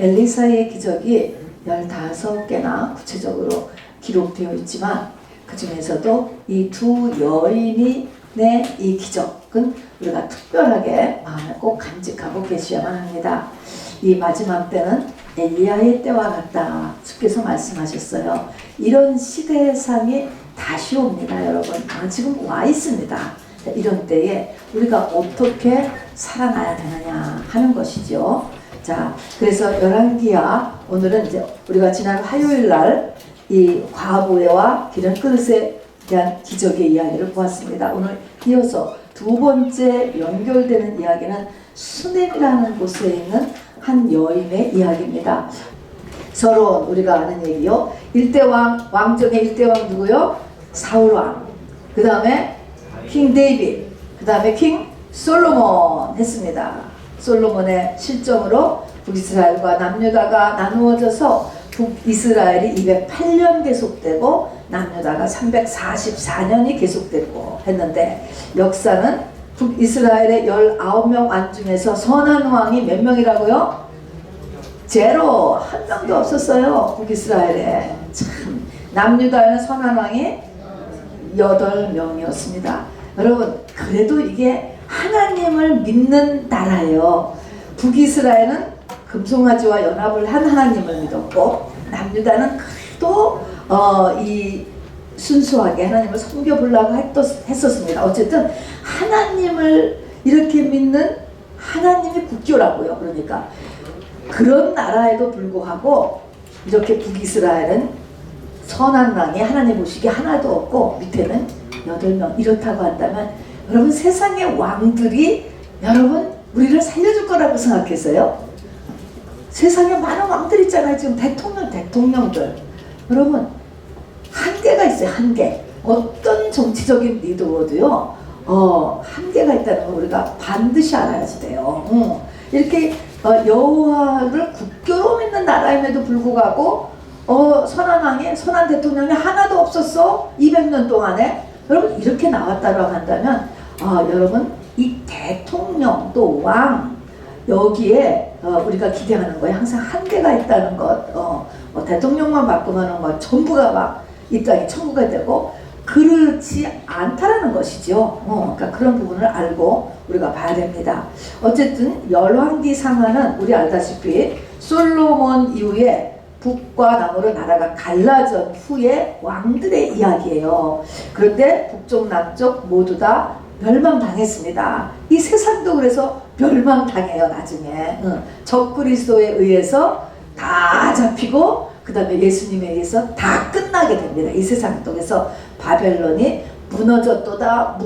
엘리사의 기적이 15개나 구체적으로 기록되어 있지만 그 중에서도 이 두 여인이 낸 이 기적은 우리가 특별하게 마음에 꼭 간직하고 계셔야만 합니다. 이 마지막 때는 엘리야의 때와 같다. 주께서 말씀하셨어요. 이런 시대상이 다시 옵니다, 여러분. 지금 와 있습니다. 이런 때에 우리가 어떻게 살아나야 되느냐 하는 것이죠. 자, 그래서 열왕기야 오늘은 이제 우리가 지난 화요일 날 이 과부애와 기름 그릇에 대한 기적의 이야기를 보았습니다. 오늘 이어서 두 번째 연결되는 이야기는 수넴이라는 곳에 있는 한 여인의 이야기입니다. 서로 우리가 아는 얘기요. 왕정의 1대왕 누구요? 사울왕. 그 다음에 킹 데이빗. 그 다음에 킹 솔로몬 했습니다. 솔로몬의 실정으로 북이스라엘과 남유다가 나누어져서 북이스라엘이 208년 계속되고 남유다가 344년이 계속되고 했는데 역사는 북이스라엘의 19명 왕 중에서 선한 왕이 몇 명이라고요? 제로, 한 명도 없었어요. 북이스라엘에. 참, 남유다에는 선한 왕이 8명이었습니다. 여러분, 그래도 이게 하나님을 믿는 나라예요. 북이스라엘은 금송아지와 연합을 한 하나님을 믿었고 남유다는 그래도 이 순수하게 하나님을 섬겨보려고 했었습니다. 어쨌든 하나님을 이렇게 믿는 하나님의 국교라고요. 그러니까 그런 나라에도 불구하고 이렇게 북이스라엘은 선한 왕이 하나님 보시기에 하나도 없고 밑에는 8명 이렇다고 한다면 여러분 세상의 왕들이 여러분 우리를 살려줄 거라고 생각했어요? 세상에 많은 왕들 있잖아요. 지금 대통령들 여러분 한계가 있어요. 한계. 어떤 정치적인 리더도요 한계가 있다는 걸 우리가 반드시 알아야지 돼요. 이렇게 여호와를 국교로 믿는 나라임에도 불구하고 선한 왕이 선한 대통령이 하나도 없었어. 200년 동안에. 여러분 이렇게 나왔다고 한다면 여러분 이 대통령 또 왕 여기에 우리가 기대하는 거에 항상 한계가 있다는 것. 대통령만 바꾸면 전부가 막 이 땅이 천국이 되고 그렇지 않다라는 것이죠. 그러니까 그런 부분을 알고 우리가 봐야 됩니다. 어쨌든 열왕기 상하는 우리 알다시피 솔로몬 이후에 북과 남으로 나라가 갈라진 후에 왕들의 이야기예요. 그런데 북쪽 남쪽 모두 다 멸망당했습니다. 이 세상도 그래서 멸망당해요. 나중에 적그리스도에 의해서 다 잡히고 그 다음에 예수님에 의해서 다 끝나게 됩니다. 이 세상도. 그래서 바벨론이 무너졌도다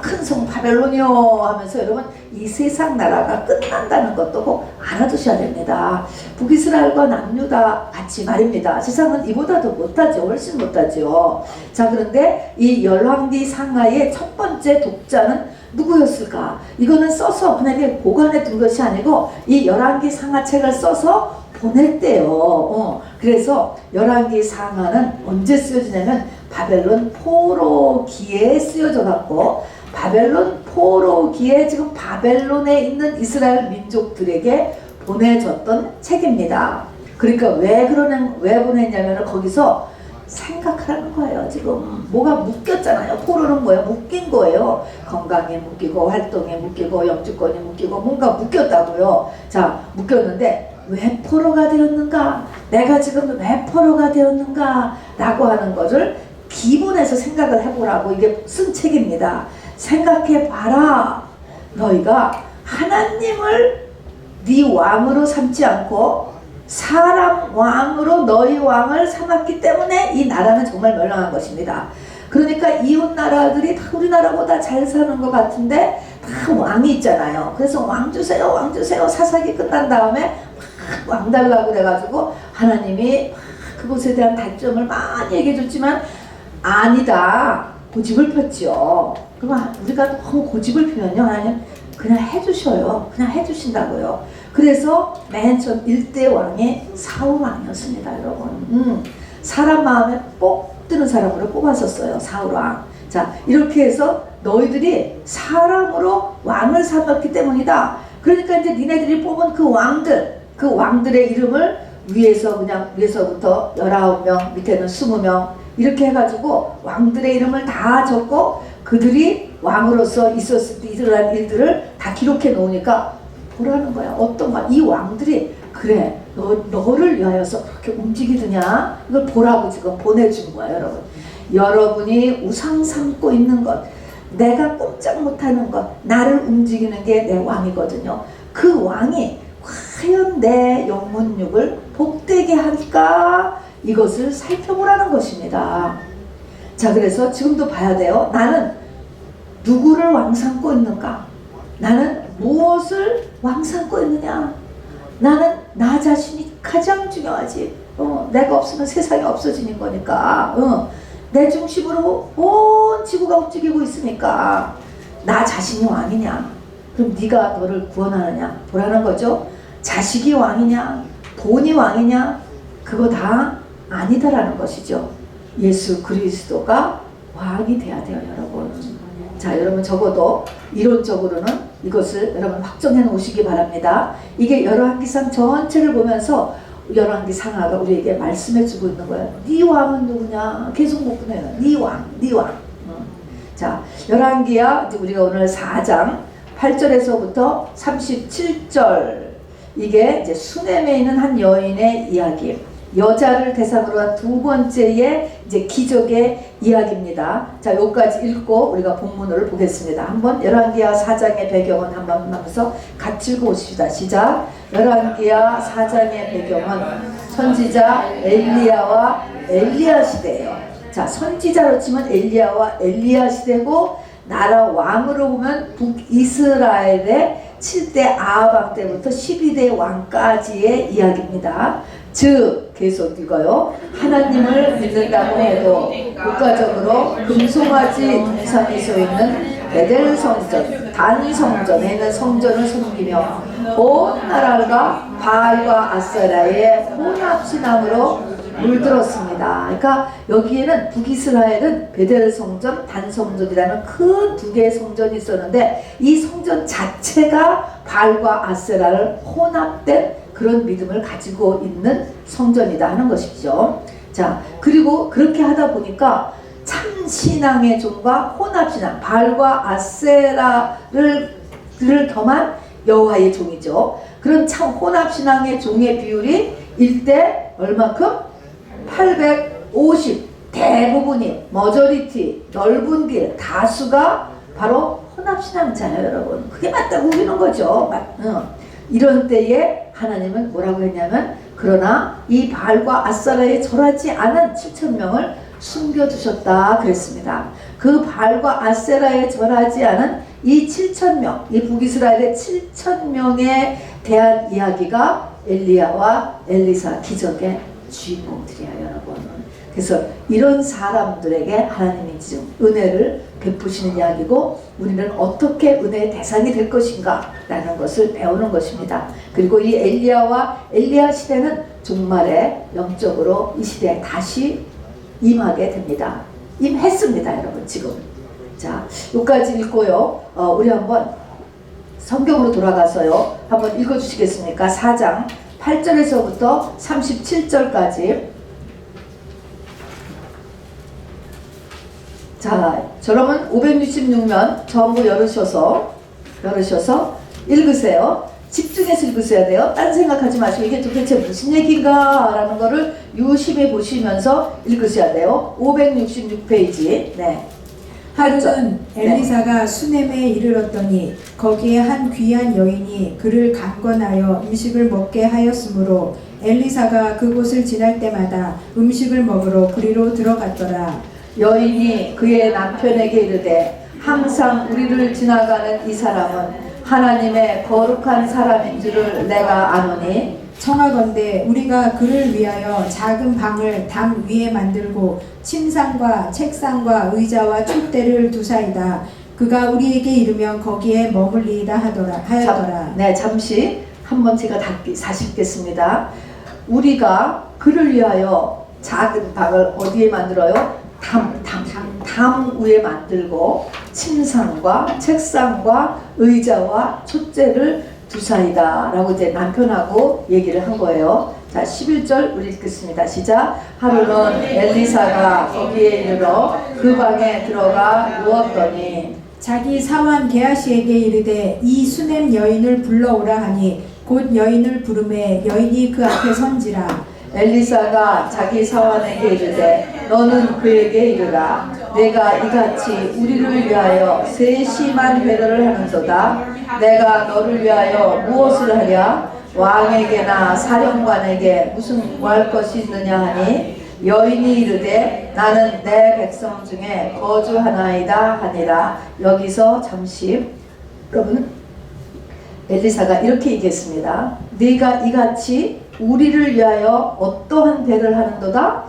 큰 성 바벨론이요 하면서 여러분 이 세상 나라가 끝난다는 것도 꼭 알아두셔야 됩니다. 북이스라엘과 남유다 같이 말입니다. 세상은 이보다 더 못하죠. 훨씬 못하죠. 자, 그런데 이 열왕기 상하의 첫 번째 독자는 누구였을까? 이거는 써서 그냥 보관해 둔 것이 아니고 이 열왕기 상하책을 써서 보냈대요. 그래서 열왕기 상하는 언제 쓰여지냐면 바벨론 포로기에 쓰여져 갖고 바벨론 포로기에 지금 바벨론에 있는 이스라엘 민족들에게 보내졌던 책입니다. 그러니까 왜 보냈냐면 거기서 생각하라는 거예요. 지금 뭐가 묶였잖아요. 포로는 뭐예요? 묶인 거예요. 건강에 묶이고 활동에 묶이고 영주권에 묶이고 뭔가 묶였다고요. 자, 묶였는데 왜 포로가 되었는가? 내가 지금 왜 포로가 되었는가? 라고 하는 것을 기본에서 생각을 해보라고 이게 쓴 책입니다. 생각해봐라. 너희가 하나님을 네 왕으로 삼지 않고 사람 왕으로 너희 왕을 삼았기 때문에 이 나라는 정말 멸망한 것입니다. 그러니까 이웃 나라들이 다 우리나라보다 잘 사는 것 같은데 다 왕이 있잖아요. 그래서 왕 주세요, 왕 주세요. 사사기 끝난 다음에 왕 달라고 그래가지고 하나님이 그것에 대한 단점을 많이 얘기해 줬지만 아니다. 고집을 폈죠. 그럼 우리가 너무 고집을 피면요 하나님 그냥 해주셔요. 그냥 해주신다고요. 그래서 맨 처음 1대 왕이 사울 왕이었습니다. 여러분. 사람 마음에 꼭 드는 사람으로 뽑았었어요. 사울 왕. 자, 이렇게 해서 너희들이 사람으로 왕을 삼았기 때문이다. 그러니까 이제 니네들이 뽑은 그 왕들 그 왕들의 이름을 위에서 그냥 위에서부터 19명, 밑에는 20명 이렇게 해가지고 왕들의 이름을 다 적고 그들이 왕으로서 있었을 때 일어난 일들을 다 기록해 놓으니까 보라는 거야. 어떤 말, 이 왕들이 그래 너를 위하여서 그렇게 움직이느냐 이걸 보라고 지금 보내준 거야. 여러분, 여러분이 우상 삼고 있는 것, 내가 꼼짝 못하는 것, 나를 움직이는 게 내 왕이거든요. 그 왕이 과연 내 영혼육을 복되게 할까, 이것을 살펴보라는 것입니다. 자, 그래서 지금도 봐야 돼요. 나는 누구를 왕 삼고 있는가? 나는 무엇을 왕 삼고 있느냐? 나는 나 자신이 가장 중요하지. 내가 없으면 세상이 없어지는 거니까. 내 중심으로 온 지구가 움직이고 있으니까 나 자신이 왕이냐? 그럼 네가 너를 구원하느냐? 보라는 거죠. 자식이 왕이냐? 돈이 왕이냐? 그거 다 아니다라는 것이죠. 예수 그리스도가 왕이 돼야 돼요, 여러분. 자, 여러분 적어도 이론적으로는 이것을 여러분 확정해 놓으시기 바랍니다. 이게 열왕기상 전체를 보면서 열왕기 상하가 우리에게 말씀해 주고 있는 거예요. 네 왕은 누구냐? 계속 못 보내요. 네 왕, 네 왕. 자, 열왕기야 우리가 오늘 4장 8절에서부터 37절, 이게 이제 수넴에 있는 한 여인의 이야기, 여자를 대상으로 한 두 번째의 이제 기적의 이야기입니다. 자, 여기까지 읽고 우리가 본문을 보겠습니다. 한번 열왕기야 4장의 배경은 한번 하면서 같이 읽어보십시다. 시작. 열왕기야 4장의 배경은 선지자 엘리야와 엘리야 시대예요. 자, 선지자로 치면 엘리야와 엘리야 시대고, 나라 왕으로 보면 북이스라엘의 7대 아합 왕 때부터 12대 왕까지의 이야기입니다. 즉, 계속 읽어요. 하나님을 믿는다고 해도 국가적으로 금송아지 동산에 서 있는 베델 성전, 단 성전에 있는 성전을 섬기며 온 나라가 바알과 아세라의 혼합 신앙으로 물들었습니다. 그러니까 여기에는 북이스라엘은 베델 성전, 단 성전이라는 큰 두 개의 성전이 있었는데, 이 성전 자체가 바알과 아세라를 혼합된 그런 믿음을 가지고 있는 성전이다 하는 것이죠. 자, 그리고 그렇게 하다 보니까 참 신앙의 종과 혼합 신앙, 바알과 아세라를 겸한 여호와의 종이죠. 그런 참 혼합 신앙의 종의 비율이 1대 얼마큼? 850. 대부분이 머저리티, 넓은 길, 다수가 바로 혼합 신앙자예요, 여러분. 그게 맞다고 우기는 거죠. 이런 때에 하나님은 뭐라고 했냐면, 그러나 이 바알과 아세라에 절하지 않은 7,000명을 숨겨두셨다 그랬습니다. 그 바알과 아세라에 절하지 않은 이 7,000명, 이 북이스라엘의 7,000명에 대한 이야기가 엘리야와 엘리사 기적의 주인공들이야, 여러분. 그래서 이런 사람들에게 하나님이 지금 은혜를 베푸시는 이야기고, 우리는 어떻게 은혜의 대상이 될 것인가 라는 것을 배우는 것입니다. 그리고 이 엘리야와 엘리야 시대는 종말에 영적으로 이 시대에 다시 임하게 됩니다. 임했습니다, 여러분. 지금. 자, 여기까지 읽고요. 우리 한번 성경으로 돌아가서요, 한번 읽어주시겠습니까? 4장 8절에서부터 37절까지. 자, 여러분 566면 전부 열으셔서 읽으세요. 집중해서 읽으셔야 돼요. 딴 생각하지 마시고 이게 도대체 무슨 얘기인가 라는 거를 유심히 보시면서 읽으셔야 돼요. 566페이지. 네. 하루는 엘리사가 수넴에 이르렀더니 거기에 한 귀한 여인이 그를 강권하여 음식을 먹게 하였으므로 엘리사가 그곳을 지날 때마다 음식을 먹으러 그리로 들어갔더라. 여인이 그의 남편에게 이르되, 항상 우리를 지나가는 이 사람은 하나님의 거룩한 사람인 줄을 내가 아노니, 청하건대 우리가 그를 위하여 작은 방을 담 위에 만들고 침상과 책상과 의자와 촛대를 두사이다. 그가 우리에게 이르면 거기에 머물리이다 하였더라. 네, 잠시 한번 제가 다시 읽겠습니다. 우리가 그를 위하여 작은 방을 어디에 만들어요? 담 위에 만들고 침상과 책상과 의자와 촛대를 두사이다 라고 이제 남편하고 얘기를 한 거예요. 자, 11절 우리 읽겠습니다. 시작. 하루는 엘리사가 거기에 이르러 그 방에 들어가 누웠더니 자기 사환 게하시에게 이르되 이 수냄 여인을 불러오라 하니 곧 여인을 부르매 여인이 그 앞에 선지라. 엘리사가 자기 사환에게 이르되 너는 그에게 이르라. 내가 이같이 우리를 위하여 세심한 배려를 하는도다. 내가 너를 위하여 무엇을 하랴? 왕에게나 사령관에게 무슨 구할 것이 있느냐 하니 여인이 이르되 나는 내 백성 중에 거주하나이다 하니라. 여기서 잠시 여러분, 엘리사가 이렇게 얘기했습니다. 네가 이같이 우리를 위하여 어떠한 배를 하는도다?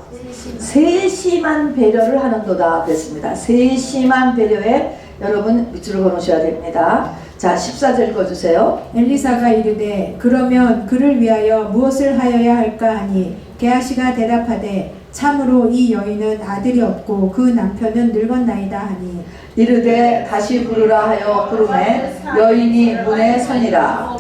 세심한 배려를 하는도다 그랬습니다. 세심한 배려에 여러분 밑줄을 그어놓으셔야 됩니다. 자, 14절 읽어주세요. 엘리사가 이르되 그러면 그를 위하여 무엇을 하여야 할까 하니 게하시가 대답하되 참으로 이 여인은 아들이 없고 그 남편은 늙었나이다 하니 이르되 다시 부르라 하여 부르매 여인이 문에 서니라.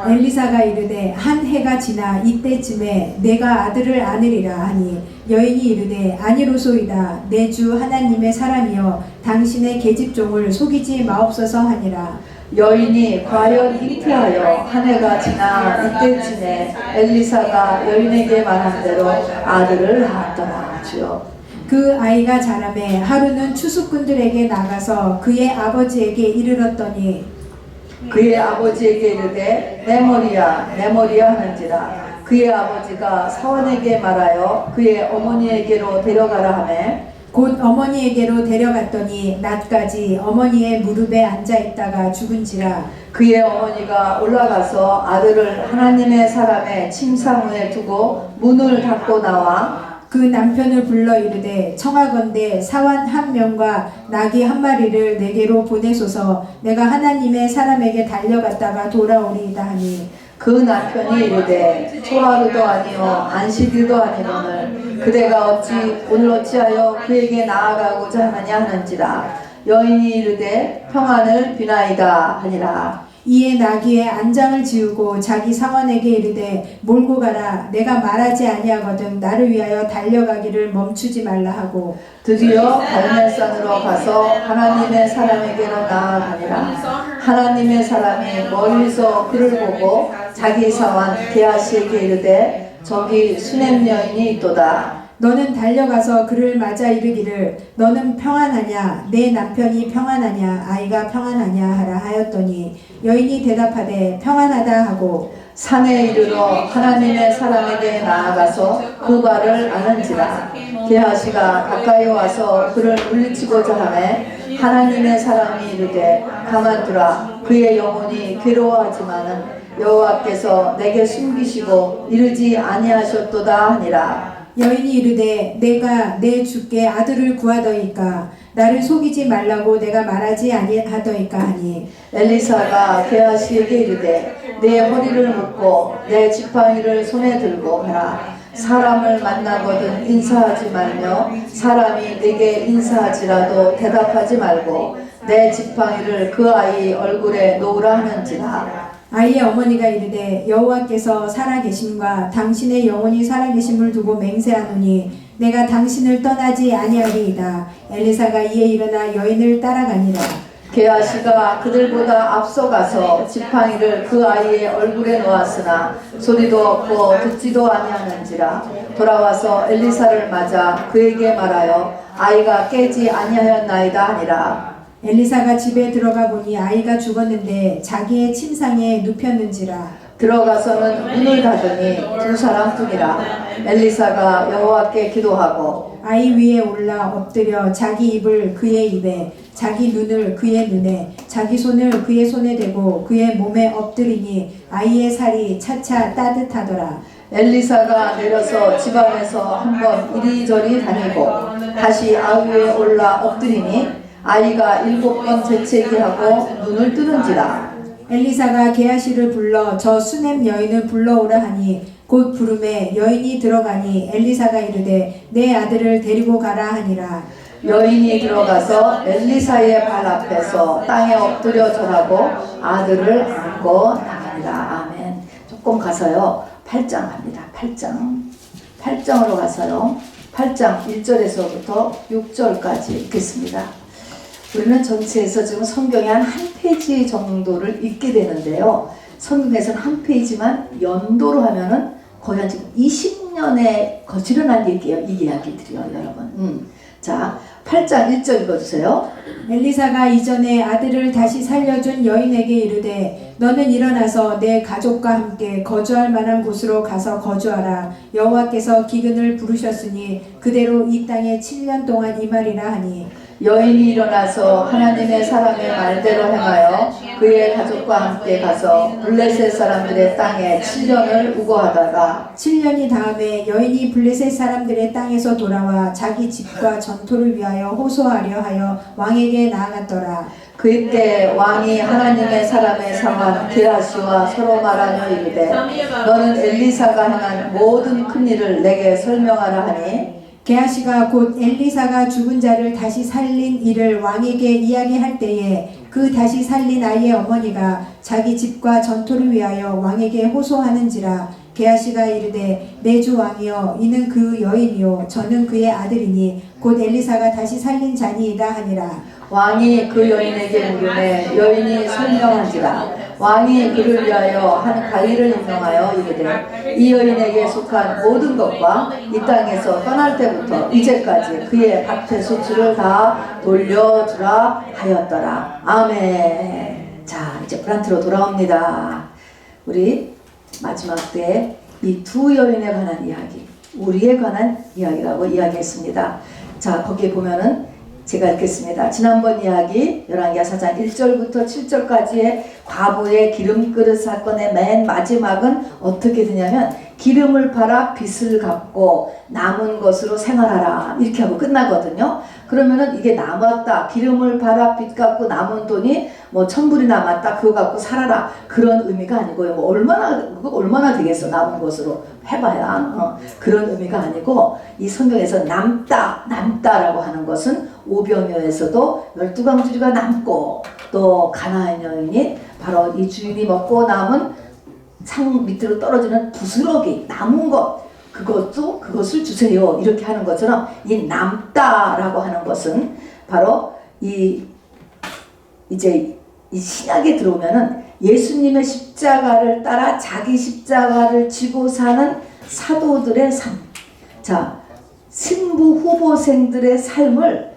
엘리사가 이르되 한 해가 지나 이때쯤에 내가 아들을 안으리라 하니 여인이 이르되 아니로소이다. 내 주 하나님의 사람이여 당신의 계집종을 속이지 마옵소서 하니라. 여인이 과연 잉태하여 한 해가 지나 이때쯤에 엘리사가 여인에게 말한 대로 아들을 낳았더라. 주여. 그 아이가 자라매 하루는 추수꾼들에게 나가서 그의 아버지에게 이르렀더니 그의 아버지에게 이르되 내 머리야 내 머리야 하는지라. 그의 아버지가 사원에게 말하여 그의 어머니에게로 데려가라 하매 곧 어머니에게로 데려갔더니 낮까지 어머니의 무릎에 앉아 있다가 죽은지라. 그의 어머니가 올라가서 아들을 하나님의 사람의 침상위에 두고 문을 닫고 나와 그 남편을 불러 이르되 청하건대 사환 한 명과 나귀 한 마리를 내게로 보내소서. 내가 하나님의 사람에게 달려갔다가 돌아오리이다 하니 그 남편이 이르되 초하루도 아니요 안식일도 아니거늘 그대가 오늘 어찌하여 그에게 나아가고자 하느냐 하는지라. 여인이 이르되 평안을 비나이다 하니라. 이에 나귀의 안장을 지우고 자기 사원에게 이르되 몰고 가라. 내가 말하지 아니하거든 나를 위하여 달려가기를 멈추지 말라 하고 드디어 갈멜산으로 가서 하나님의 사람에게로 나아가니라. 하나님의 사람이 멀리서 그를 보고 자기 사원 게하시에게 이르되 저기 수냄 여인이 있도다. 너는 달려가서 그를 맞아 이르기를 너는 평안하냐 내 남편이 평안하냐 아이가 평안하냐 하라 하였더니 여인이 대답하되 평안하다 하고 산에 이르러 하나님의 사람에게 나아가서 그 발을 아는지라. 게하시가 가까이 와서 그를 물리치고자 하매 하나님의 사람이 이르되 가만두라. 그의 영혼이 괴로워하지만은 여호와께서 내게 숨기시고 이르지 아니하셨도다 하니라. 여인이 이르되 내가 내 주께 아들을 구하더이까 나를 속이지 말라고 내가 말하지 아니하더이까 하니 엘리사가 게하시에게 이르되 내 허리를 묶고 내 지팡이를 손에 들고 가라. 사람을 만나거든 인사하지 말며 사람이 내게 인사하지라도 대답하지 말고 내 지팡이를 그 아이 얼굴에 놓으라 하는지라. 아이의 어머니가 이르되 여호와께서 살아계심과 당신의 영혼이 살아계심을 두고 맹세하노니 내가 당신을 떠나지 아니하리이다. 엘리사가 이에 일어나 여인을 따라가니라. 게하시가 그들보다 앞서가서 지팡이를 그 아이의 얼굴에 놓았으나 소리도 없고 듣지도 아니하는지라. 돌아와서 엘리사를 맞아 그에게 말하여 아이가 깨지 아니하였나이다 하니라. 엘리사가 집에 들어가 보니 아이가 죽었는데 자기의 침상에 눕혔는지라. 들어가서는 문을 닫으니 두 사람뿐이라. 엘리사가 여호와께 기도하고 아이 위에 올라 엎드려 자기 입을 그의 입에 자기 눈을 그의 눈에 자기 손을 그의 손에 대고 그의 몸에 엎드리니 아이의 살이 차차 따뜻하더라. 엘리사가 내려서 집안에서 한번 이리저리 다니고 다시 아이 위에 올라 엎드리니 아이가 7번 재채기 하고 눈을 뜨는지라. 엘리사가 게하시를 불러 저 수냄 여인을 불러오라 하니 곧 부름에 여인이 들어가니 엘리사가 이르되 내 아들을 데리고 가라 하니라. 여인이 들어가서 엘리사의 발 앞에서 땅에 엎드려 절하고 아들을 안고 나가니라. 아멘. 조금 가서요 8장 갑니다. 8장으로 가서요 8장 1절에서부터 6절까지 읽겠습니다. 우리는 전체에서 지금 성경의 한 페이지 정도를 읽게 되는데요. 성경에서는 한 페이지만 연도로 하면은 거의 한 지금 20년에 거칠어난 얘기예요. 이 이야기들이요, 여러분. 자, 8장 1절 읽어주세요. 엘리사가 이전에 아들을 다시 살려준 여인에게 이르되 너는 일어나서 내 가족과 함께 거주할 만한 곳으로 가서 거주하라. 여호와께서 기근을 부르셨으니 그대로 이 땅에 7년 동안 임하리라 하니 여인이 일어나서 하나님의 사람의 말대로 행하여 그의 가족과 함께 가서 블레셋 사람들의 땅에 7년을 우거하다가 7년이 다음에 여인이 블레셋 사람들의 땅에서 돌아와 자기 집과 전토를 위하여 호소하려 하여 왕에게 나아갔더라. 그때 왕이 하나님의 사람의 상한 게하시와 서로 말하며 이르되 너는 엘리사가 행한 모든 큰 일을 내게 설명하라 하니 게하시가 곧 엘리사가 죽은 자를 다시 살린 일을 왕에게 이야기할 때에 그 다시 살린 아이의 어머니가 자기 집과 전토를 위하여 왕에게 호소하는지라. 게하시가 이르되 내 주 왕이여 이는 그 여인이요 저는 그의 아들이니 곧 엘리사가 다시 살린 자니이다 하니라. 왕이 그 여인에게 물으매 여인이 설명한지라. 왕이 그를 위하여 한 관리를 임명하여 이르되 이 여인에게 속한 모든 것과 이 땅에서 떠날 때부터 이제까지 그의 밭의 소출을 다 돌려주라 하였더라. 아멘. 자, 이제 프란트로 돌아옵니다. 우리 마지막 때 이 두 여인에 관한 이야기, 우리에 관한 이야기라고 이야기했습니다. 자, 거기에 보면은 제가 읽겠습니다. 지난번 이야기 열왕기하 4장 1절부터 7절까지의 과부의 기름그릇 사건의 맨 마지막은 어떻게 되냐면 기름을 팔아 빚을 갚고 남은 것으로 생활하라 이렇게 하고 끝나거든요. 그러면은 이게 남았다, 기름을 팔아 빚 갚고 남은 돈이 뭐 1000불이 남았다, 그거 갖고 살아라, 그런 의미가 아니고요. 뭐 얼마나 되겠어, 남은 것으로 해봐야. 그런 의미가 아니고 이 성경에서 남다라고 하는 것은 오병이어에서도 12광주리가 남고 또 가나안 여인이 바로 이 주인이 먹고 남은 상 밑으로 떨어지는 부스러기, 남은 것, 그것을 주세요 이렇게 하는 것처럼 이 남다라고 하는 것은 바로 이제 이 신약에 들어오면은 예수님의 십자가를 따라 자기 십자가를 지고 사는 사도들의 삶, 자 신부 후보생들의 삶을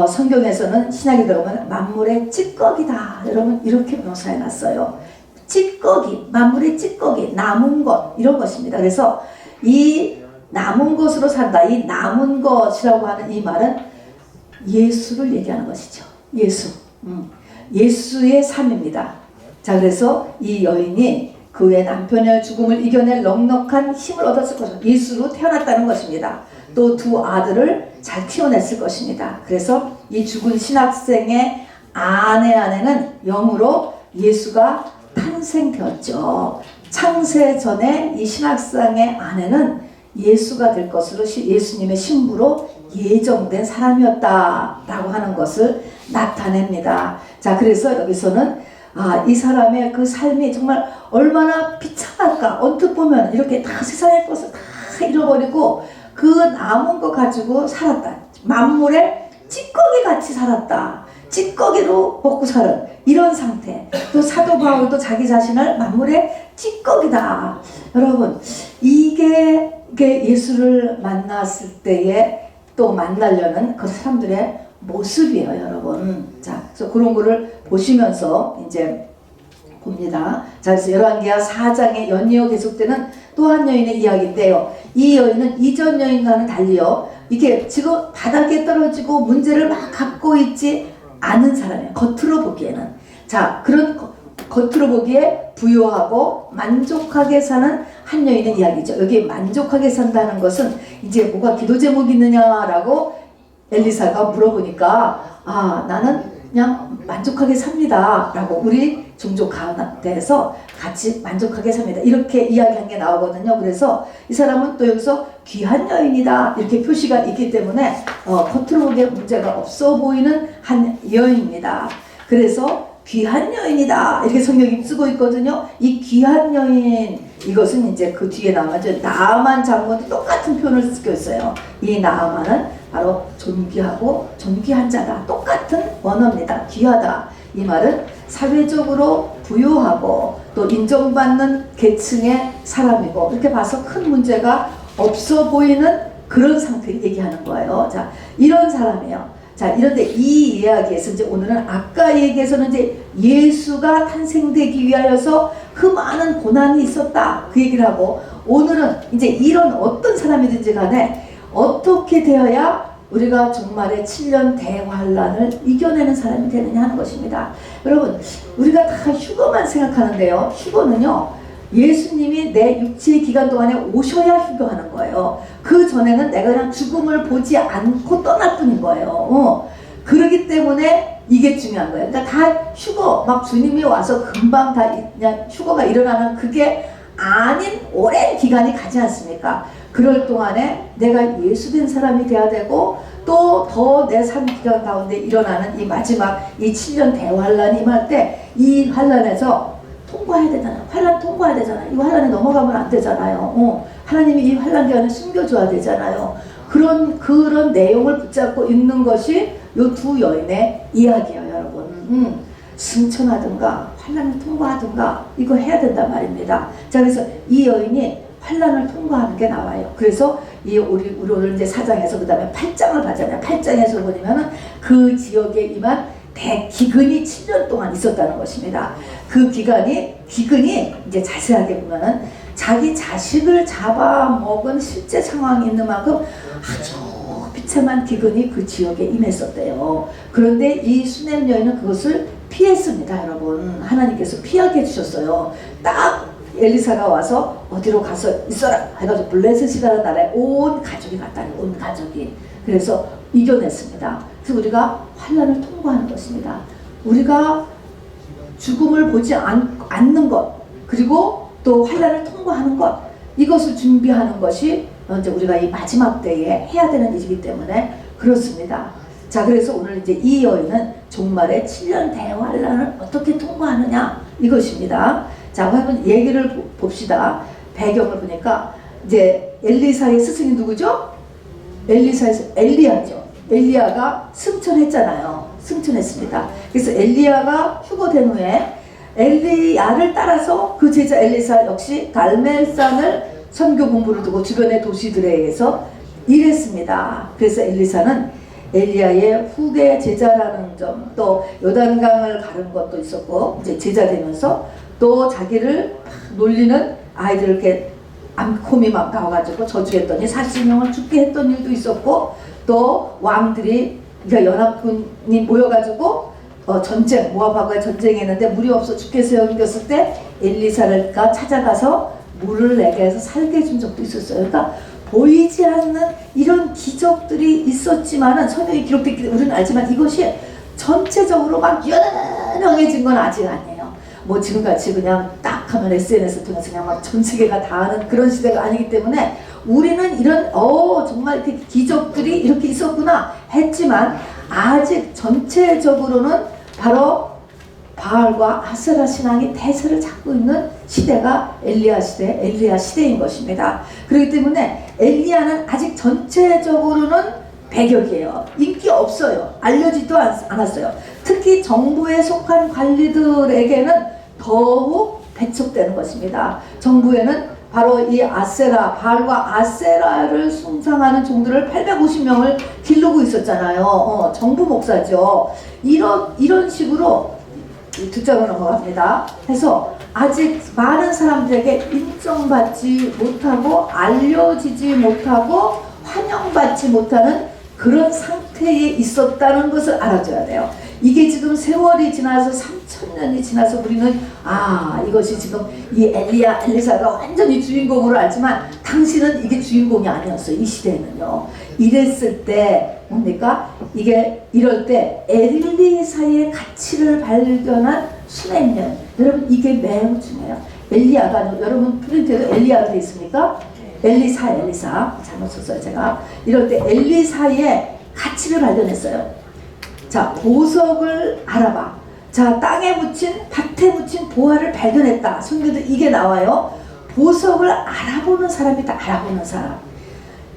성경에서는 신약에 들어오면 만물의 찌꺼기다, 여러분 이렇게 묘사해 놨어요. 찌꺼기, 만물의 찌꺼기, 남은 것 이런 것입니다. 그래서 이 남은 것으로 산다, 이 남은 것이라고 하는 이 말은 예수를 얘기하는 것이죠. 예수의 삶입니다. 자, 그래서 이 여인이 그의 남편의 죽음을 이겨낼 넉넉한 힘을 얻었을 것입니다. 예수로 태어났다는 것입니다. 또 두 아들을 잘 키워냈을 것입니다. 그래서 이 죽은 신학생의 아내 안에는 영으로 예수가 탄생되었죠. 창세 전에 이 신학생의 아내는 예수가 될 것으로 예수님의 신부로 예정된 사람이었다라고 하는 것을 나타냅니다. 자, 그래서 여기서는 이 사람의 그 삶이 정말 얼마나 비참할까. 언뜻 보면 이렇게 다 세상의 것을 다 잃어버리고 그 남은 거 가지고 살았다. 만물의 찌꺼기 같이 살았다. 찌꺼기로 먹고 사는 이런 상태. 또 사도 바울도 자기 자신을 만물의 찌꺼기다. 여러분, 이게 예수를 만났을 때에 또 만나려는 그 사람들의 모습이에요, 여러분. 자, 그래서 그런 거를 보시면서 이제 봅니다. 자, 그래서 열왕기하 4장에 연이어 계속되는 또 한 여인의 이야기인데요. 이 여인은 이전 여인과는 달리요, 이게 지금 바닥에 떨어지고 문제를 막 갖고 있지 않은 사람이에요. 겉으로 보기에는. 자, 그런 겉으로 보기에 부유하고 만족하게 사는 한 여인의 이야기죠. 여기 만족하게 산다는 것은 이제 뭐가 기도 제목이 있느냐라고 엘리사가 물어보니까 나는 그냥 만족하게 삽니다 라고 우리 종족 가운데서 같이 만족하게 삽니다. 이렇게 이야기한 게 나오거든요. 그래서 이 사람은 또 여기서 귀한 여인이다 이렇게 표시가 있기 때문에 겉으로 보기에 문제가 없어 보이는 한 여인입니다. 그래서 귀한 여인이다 이렇게 성경이 쓰고 있거든요. 이 귀한 여인, 이것은 이제 그 뒤에 나오죠. 나아만 장군도 똑같은 표현을 쓰고 있어요. 이 나아만은 바로 존귀하고 존귀한 자다. 똑같은 원어입니다. 귀하다. 이 말은 사회적으로 부유하고 또 인정받는 계층의 사람이고, 이렇게 봐서 큰 문제가 없어 보이는 그런 상태를 얘기하는 거예요. 자, 이런 사람이에요. 자, 이런데 이 이야기에서 이제 오늘은 아까 얘기에서는 이제 예수가 탄생되기 위하여서 그 많은 고난이 있었다 그 얘기를 하고, 오늘은 이제 이런 어떤 사람이든지 간에 어떻게 되어야 우리가 종말의 7년 대환란을 이겨내는 사람이 되느냐 하는 것입니다. 여러분, 우리가 다 휴거만 생각하는데요. 휴거는요, 예수님이 내 육체의 기간 동안에 오셔야 휴거하는 거예요. 그 전에는 내가 그냥 죽음을 보지 않고 떠날 뿐인 거예요. 그러기 때문에 이게 중요한 거예요. 그러니까 다 휴거, 막 주님이 와서 금방 다 그냥 휴거가 일어나는 그게 아닌 오랜 기간이 가지 않습니까? 그럴 동안에 내가 예수된 사람이 돼야 되고, 또 더 내 삶 기간 가운데 일어나는 이 마지막 이 7년 대환란이 임할 때 이 환란에서 통과해야 되잖아요. 환란 통과해야 되잖아요. 이 환란에 넘어가면 안 되잖아요. 하나님이 이 환란 기간을 숨겨줘야 되잖아요. 그런 내용을 붙잡고 있는 것이 이 두 여인의 이야기예요, 여러분. 승천하든가 환란을 통과하든가 이거 해야 된단 말입니다. 자, 그래서 이 여인이 환란을 통과하는 게 나와요. 그래서 우리 오늘 이제 4장에서 그 다음에 8장을 가잖아요. 8장에서 보면은 그 지역에 임한 대기근이 7년 동안 있었다는 것입니다. 그 기근이 이제 자세하게 보면은 자기 자식을 잡아먹은 실제 상황이 있는 만큼 아주 비참한 기근이 그 지역에 임했었대요. 그런데 이 수넴 여인은 그것을 피했습니다, 여러분. 하나님께서 피하게 해주셨어요. 딱 엘리사가 와서 어디로 가서 있어라 해가지고 블레셋이라는 나라에 온 가족이 갔다니, 온 가족이. 그래서 이겨냈습니다. 그래서 우리가 환란을 통과하는 것입니다. 우리가 죽음을 보지 않는 것, 그리고 또 환란을 통과하는 것, 이것을 준비하는 것이 이제 우리가 이 마지막 때에 해야 되는 일이기 때문에 그렇습니다. 자, 그래서 오늘 이제 이 여인은 종말의 7년 대환란을 어떻게 통과하느냐 이것입니다. 자, 한번 얘기를 봅시다. 배경을 보니까 이제 엘리사의 스승이 누구죠? 엘리사에서 엘리야죠. 엘리야가 승천했잖아요. 승천했습니다. 그래서 엘리야가 휴거된 후에 엘리야를 따라서 그 제자 엘리사 역시 갈멜산을 선교 본부를 두고 주변의 도시들에 의해서 일했습니다. 그래서 엘리사는 엘리야의 후계 제자라는 점, 또 요단강을 가른 것도 있었고, 이제 제자 되면서 또 자기를 놀리는 아이들을 이렇게 암콤이 막 나와가지고 저주했더니 40명을 죽게 했던 일도 있었고, 또 왕들이, 그러니까 연합군이 모여가지고 전쟁, 모압하고의 전쟁했는데 물이 없어 죽겠어요 여겼을 때 엘리사가 찾아가서 물을 내게 해서 살게 해준 적도 있었어요. 그러니까 보이지 않는 이런 기적들이 있었지만은 성경에 기록됐기 때문에 우리는 알지만 이것이 전체적으로 막 유명해진 건 아직 아니에요. 뭐 지금같이 그냥 딱 하면 SNS 통해서 그냥 막 전 세계가 다 아는 그런 시대가 아니기 때문에 우리는 이런 정말 이렇게 기적들이 이렇게 있었구나 했지만 아직 전체적으로는 바로 바알과 아세라 신앙이 대세를 잡고 있는 시대가 엘리야 시대인 것입니다. 그렇기 때문에 엘리야는 아직 전체적으로는 배격이에요. 인기 없어요. 알려지도 않았어요. 특히 정부에 속한 관리들에게는 더욱 배척되는 것입니다. 정부에는 바로 이 바알과 아세라를 숭상하는 종들을 850명을 기르고 있었잖아요. 정부 목사죠. 이런 식으로 두 장으로 넘어갑니다. 그래서 아직 많은 사람들에게 인정받지 못하고 알려지지 못하고 환영받지 못하는 그런 상태에 있었다는 것을 알아줘야 돼요. 이게 지금 세월이 지나서 3000년이 지나서 우리는 이것이 지금 이 엘리사가 완전히 주인공으로 알지만 당시는 이게 주인공이 아니었어요. 이 시대에는요. 이랬을 때 뭡니까? 이럴 때 엘리사의 가치를 발견한 수넴 여인. 여러분 이게 매우 중요해요. 엘리야가 여러분 프린트에도 엘리야가 돼 있습니까? 엘리사 잘못 썼어요 제가. 이럴 때 엘리사의 가치를 발견했어요. 자, 보석을 알아봐. 자, 땅에 묻힌 밭에 묻힌 보화를 발견했다. 성경도 이게 나와요. 보석을 알아보는 사람이다. 알아보는 사람.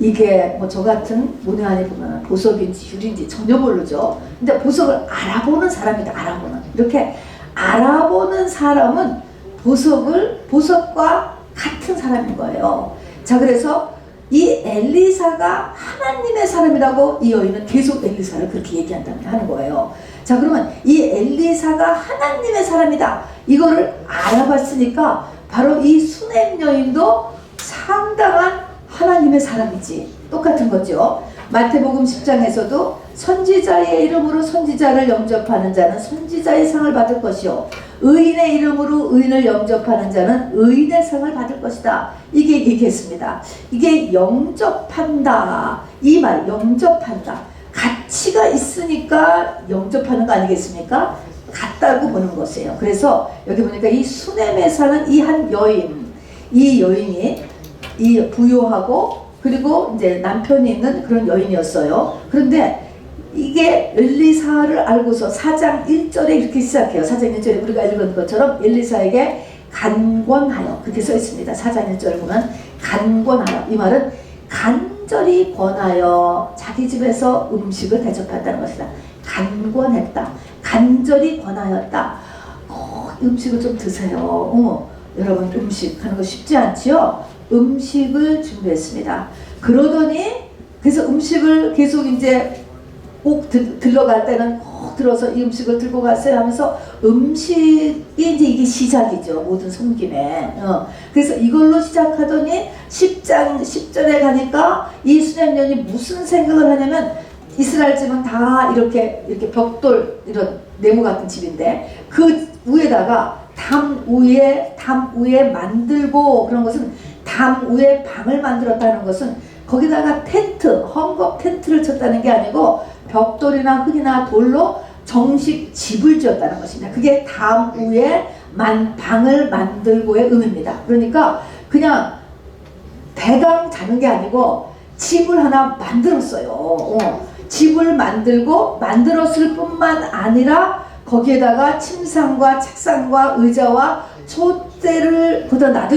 이게 뭐 저 같은 문외한이 보면 보석인지 유리인지 전혀 모르죠. 근데 보석을 알아보는 사람이다. 알아보는. 이렇게 알아보는 사람은 보석과 같은 사람인 거예요. 자, 그래서 이 엘리사가 하나님의 사람이라고 이 여인은 계속 엘리사를 그렇게 얘기한다는 하는 거예요. 자, 그러면 이 엘리사가 하나님의 사람이다. 이거를 알아봤으니까 바로 이 수넴 여인도 상당한 하나님의 사람이지. 똑같은 거죠. 마태복음 10장에서도 선지자의 이름으로 선지자를 영접하는 자는 선지자의 상을 받을 것이요 의인의 이름으로 의인을 영접하는 자는 의인의 상을 받을 것이다. 이게 얘기했습니다. 이게 영접한다. 이 말 영접한다. 가치가 있으니까 영접하는 거 아니겠습니까? 같다고 보는 것이에요. 그래서 여기 보니까 이 수넴에 사는 이 한 여인, 이 여인이 이 부유하고 그리고 이제 남편이 있는 그런 여인이었어요. 그런데 이게 엘리사를 알고서 4장 1절에 이렇게 시작해요. 4장 1절에 우리가 읽은 것처럼 엘리사에게 간권하여 그렇게 써 있습니다. 4장 1절을 보면 간권하여, 이 말은 간절히 권하여 자기 집에서 음식을 대접했다는 것이다. 간권했다. 간절히 권하였다. 음식을 좀 드세요. 여러분 음식 하는 거 쉽지 않지요? 음식을 준비했습니다. 그러더니 그래서 음식을 계속 이제 꼭 들러갈 때는 꼭 들어서 이 음식을 들고 갔어요 하면서 음식이 이제 이게 시작이죠. 모든 섬김에. 그래서 이걸로 시작하더니 10장 10절에 가니까 이 수넴 여인이 무슨 생각을 하냐면 이스라엘 집은 다 이렇게 벽돌 이런 네모 같은 집인데 그 위에다가 담 위에 만들고 그런 것은 담 위에 방을 만들었다는 것은 거기다가 텐트, 헝겊 텐트를 쳤다는 게 아니고 벽돌이나 흙이나 돌로 정식 집을 지었다는 것입니다. 그게 담 위에 방을 만들고의 의미입니다. 그러니까 그냥 대강 자는 게 아니고 집을 하나 만들었어요. 집을 만들었을 뿐만 아니라 거기에다가 침상과 책상과 의자와 촛대를 거기다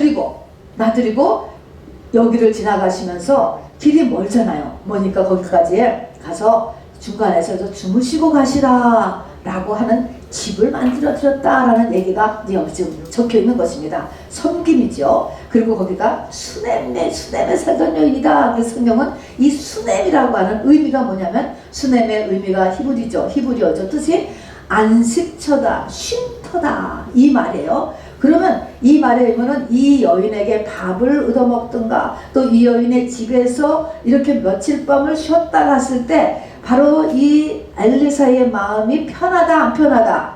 놔드리고 여기를 지나가시면서 길이 멀잖아요. 뭐니까 거기까지 가서 중간에서 주무시고 가시라 라고 하는 집을 만들어 드렸다라는 얘기가 여기 지금 적혀 있는 것입니다. 섬김이죠. 그리고 거기가 수넴에 살던 여인이다. 그래서 성경은 이 수넴이라고 하는 의미가 뭐냐면 수넴의 의미가 히브리어죠. 뜻이 안식처다, 쉼터다 이 말이에요. 그러면 이 말의 의미는 이 여인에게 밥을 얻어먹든가 또 이 여인의 집에서 이렇게 며칠 밤을 쉬었다 갔을 때 바로 이 엘리사의 마음이 편하다 안 편하다?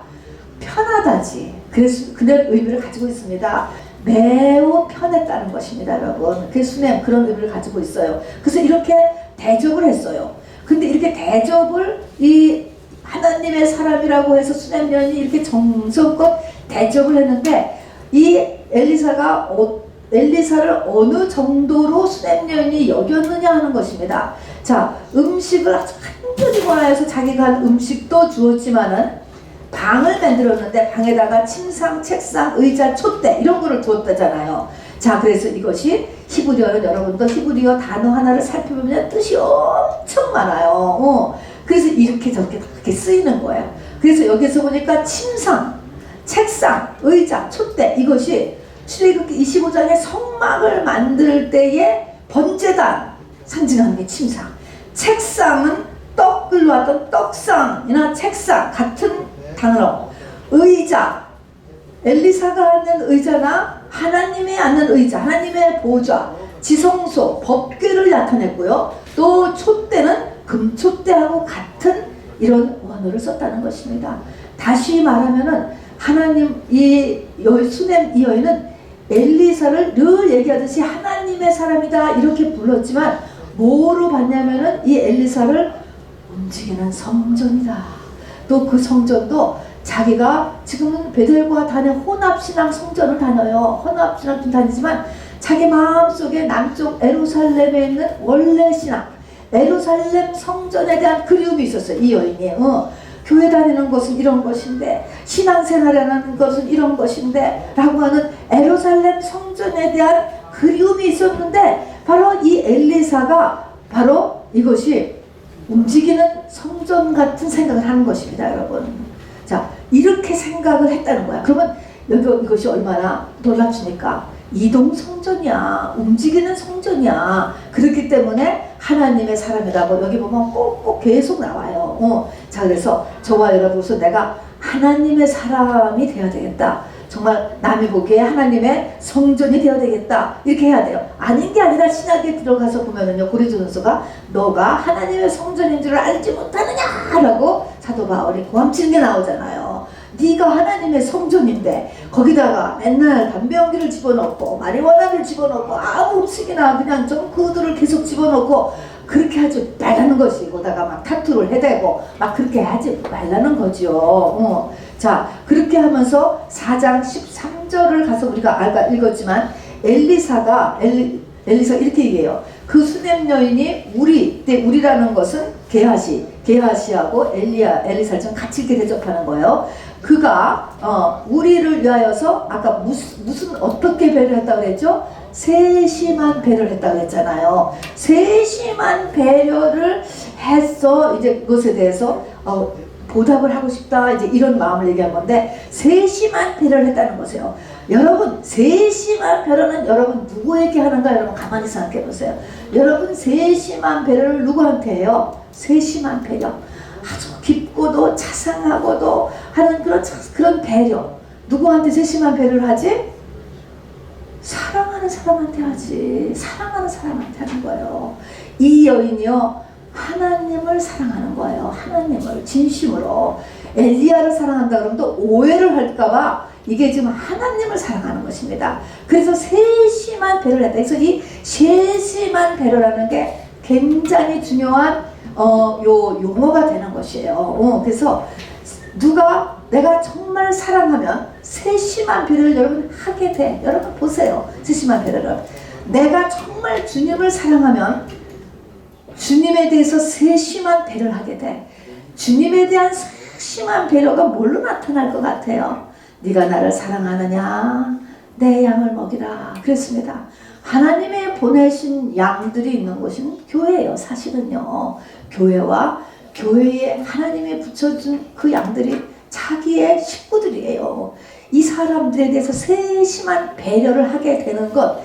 편하다지. 그래서 그런 의미를 가지고 있습니다. 매우 편했다는 것입니다, 여러분. 그 수넴 그런 의미를 가지고 있어요. 그래서 이렇게 대접을 했어요. 근데 이렇게 대접을 이 하나님의 사람이라고 해서 수넴 여인이 이렇게 정성껏 대접을 했는데 이 엘리사를 어느 정도로 수넴 여인이 여겼느냐 하는 것입니다. 자, 음식을 아주 간절히 권하여서 자기가 한 음식도 주었지만은 방을 만들었는데 방에다가 침상, 책상, 의자, 촛대 이런 거를 두었다잖아요. 자, 그래서 이것이 히브리어는 여러분도 히브리어 단어 하나를 살펴보면 뜻이 엄청 많아요. 그래서 이렇게 저렇게 그렇게 쓰이는 거예요. 그래서 여기서 보니까 침상, 책상, 의자, 촛대 이것이 출애굽기 25장의 성막을 만들 때의 번제단 상징하는 게 침상. 책상은 떡을 놓았던 떡상이나 책상 같은 단어. 의자, 엘리사가 앉는 의자나 하나님이 앉는 의자, 하나님의 보좌, 지성소, 법궤를 나타냈고요. 또 촛대는 금촛대하고 같은 이런 원어를 썼다는 것입니다. 다시 말하면은 하나님 수넴 이 여인은 엘리사를 늘 얘기하듯이 하나님의 사람이다 이렇게 불렀지만 뭐로 봤냐면은 이 엘리사를 움직이는 성전이다. 또 그 성전도 자기가 지금은 베델과 단의 혼합신앙 성전을 다녀요. 혼합신앙 좀 다니지만 자기 마음속에 남쪽 예루살렘에 있는 원래 신앙, 예루살렘 성전에 대한 그리움이 있었어요. 이 여인이. 교회 다니는 것은 이런 것인데, 신앙생활하는 것은 이런 것인데 라고 하는 예루살렘 성전에 대한 그리움이 있었는데, 바로 이 엘리사가 바로 이것이 움직이는 성전 같은 생각을 하는 것입니다, 여러분. 자, 이렇게 생각을 했다는 거야. 그러면 이것이 얼마나 놀랍습니까? 이동 성전이야. 움직이는 성전이야. 그렇기 때문에 하나님의 사람이라고 여기 보면 꼭 계속 나와요. 자, 그래서 저와 여러분으로서 내가 하나님의 사람이 되어야 되겠다. 정말 남이 보기에 하나님의 성전이 되어야 되겠다. 이렇게 해야 돼요. 아닌 게 아니라 신약에 들어가서 보면은요, 고린도전서가 너가 하나님의 성전인 줄 알지 못하느냐라고 사도 바울이 고함치는 게 나오잖아요. 네가 하나님의 성전인데 거기다가 맨날 담배 연기를 집어넣고 마리화나를 집어넣고 아무 음식이나 그냥 정크들을 계속 집어넣고 그렇게 하지 말라는 것이, 거다가 막 타투를 해대고 막 그렇게 하지 말라는 거죠. 자, 그렇게 하면서 4장 13절을 가서 우리가 아까 읽었지만 엘리사 이렇게 얘기해요. 그 수냄 여인이 우리라는 것은 게하시하고 엘리사를 좀 같이 이렇게 대접하는 거예요. 그가 우리를 위하여서 아까 무슨 어떻게 배를 했다고 그랬죠? 세심한 배를 했다고 했잖아요. 세심한 배려를 해서 이제 그것에 대해서 보답을 하고 싶다, 이제 이런 마음을 얘기한 건데, 세심한 배려를 했다는 거세요. 여러분, 세심한 배려는 여러분 누구에게 하는가? 여러분 가만히 생각해 보세요. 여러분 세심한 배려를 누구한테 해요? 세심한 배려, 아주 깊고도 자상하고도 하는 그런 배려. 누구한테 세심한 배려를 하지? 사랑하는 사람한테 하지. 사랑하는 사람한테 하는 거예요. 이 여인이요, 하나님을 사랑하는 거예요. 하나님을 진심으로. 엘리야를 사랑한다 그러면 또 오해를 할까봐 이게 지금 하나님을 사랑하는 것입니다. 그래서 세심한 배려를 했다. 그래서 이 세심한 배려라는 게 굉장히 중요한 용어가 되는 것이에요. 그래서 내가 정말 사랑하면 세심한 배려를 여러분 하게 돼. 여러분 보세요. 세심한 배려를. 내가 정말 주님을 사랑하면 주님에 대해서 세심한 배려를 하게 돼. 주님에 대한 세심한 배려가 뭘로 나타날 것 같아요? 네가 나를 사랑하느냐? 내 양을 먹이라. 그랬습니다. 하나님의 보내신 양들이 있는 곳은 교회예요. 사실은요. 교회와 교회에 하나님이 붙여준 그 양들이 자기의 식구들이에요. 이 사람들에 대해서 세심한 배려를 하게 되는 것,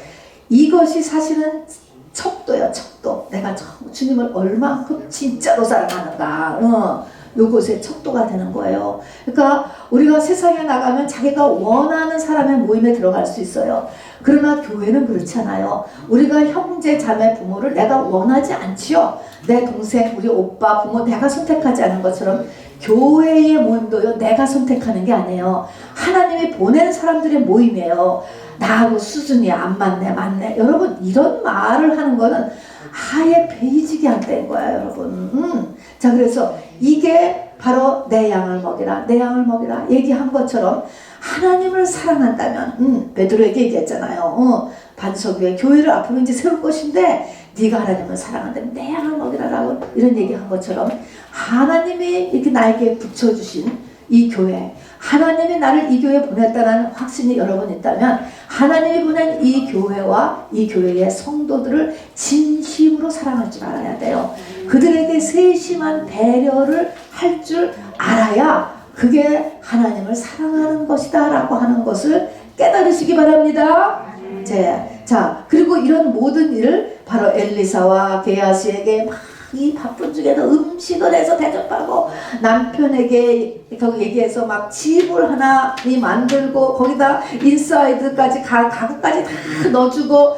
이것이 사실은 척도예요. 척도. 내가 주님을 얼만큼 진짜로 사랑하는가, 요것의 척도가 되는 거예요. 그러니까 우리가 세상에 나가면 자기가 원하는 사람의 모임에 들어갈 수 있어요. 그러나 교회는 그렇지 않아요. 우리가 형제 자매 부모를 내가 원하지 않지요. 내 동생, 우리 오빠, 부모 내가 선택하지 않은 것처럼 교회의 모임도요, 내가 선택하는 게 아니에요. 하나님이 보낸 사람들의 모임이에요. 나하고 수준이 안 맞네. 여러분, 이런 말을 하는 거는 아예 베이직이 안 된 거야, 여러분. 자, 그래서 이게 바로 내 양을 먹이라 얘기한 것처럼 하나님을 사랑한다면, 베드로에게 얘기했잖아요. 반석 위에 교회를 앞으로 이제 세울 것인데 네가 하나님을 사랑한다면 내 양을 먹이라라고 이런 얘기한 것처럼, 하나님이 이렇게 나에게 붙여주신 이 교회, 하나님이 나를 이 교회에 보냈다는 확신이 여러분 있다면, 하나님이 보낸 이 교회와 이 교회의 성도들을 진심으로 사랑할 줄 알아야 돼요. 그들에게 세심한 배려를 할 줄 알아야 그게 하나님을 사랑하는 것이다 라고 하는 것을 깨달으시기 바랍니다. 자, 그리고 이런 모든 일을 바로 엘리사와 게하시에게 막 이 바쁜 중에도 음식을 해서 대접하고, 남편에게 얘기해서 막 집을 하나 만들고 거기다 인사이드까지 가구까지 다 넣어주고,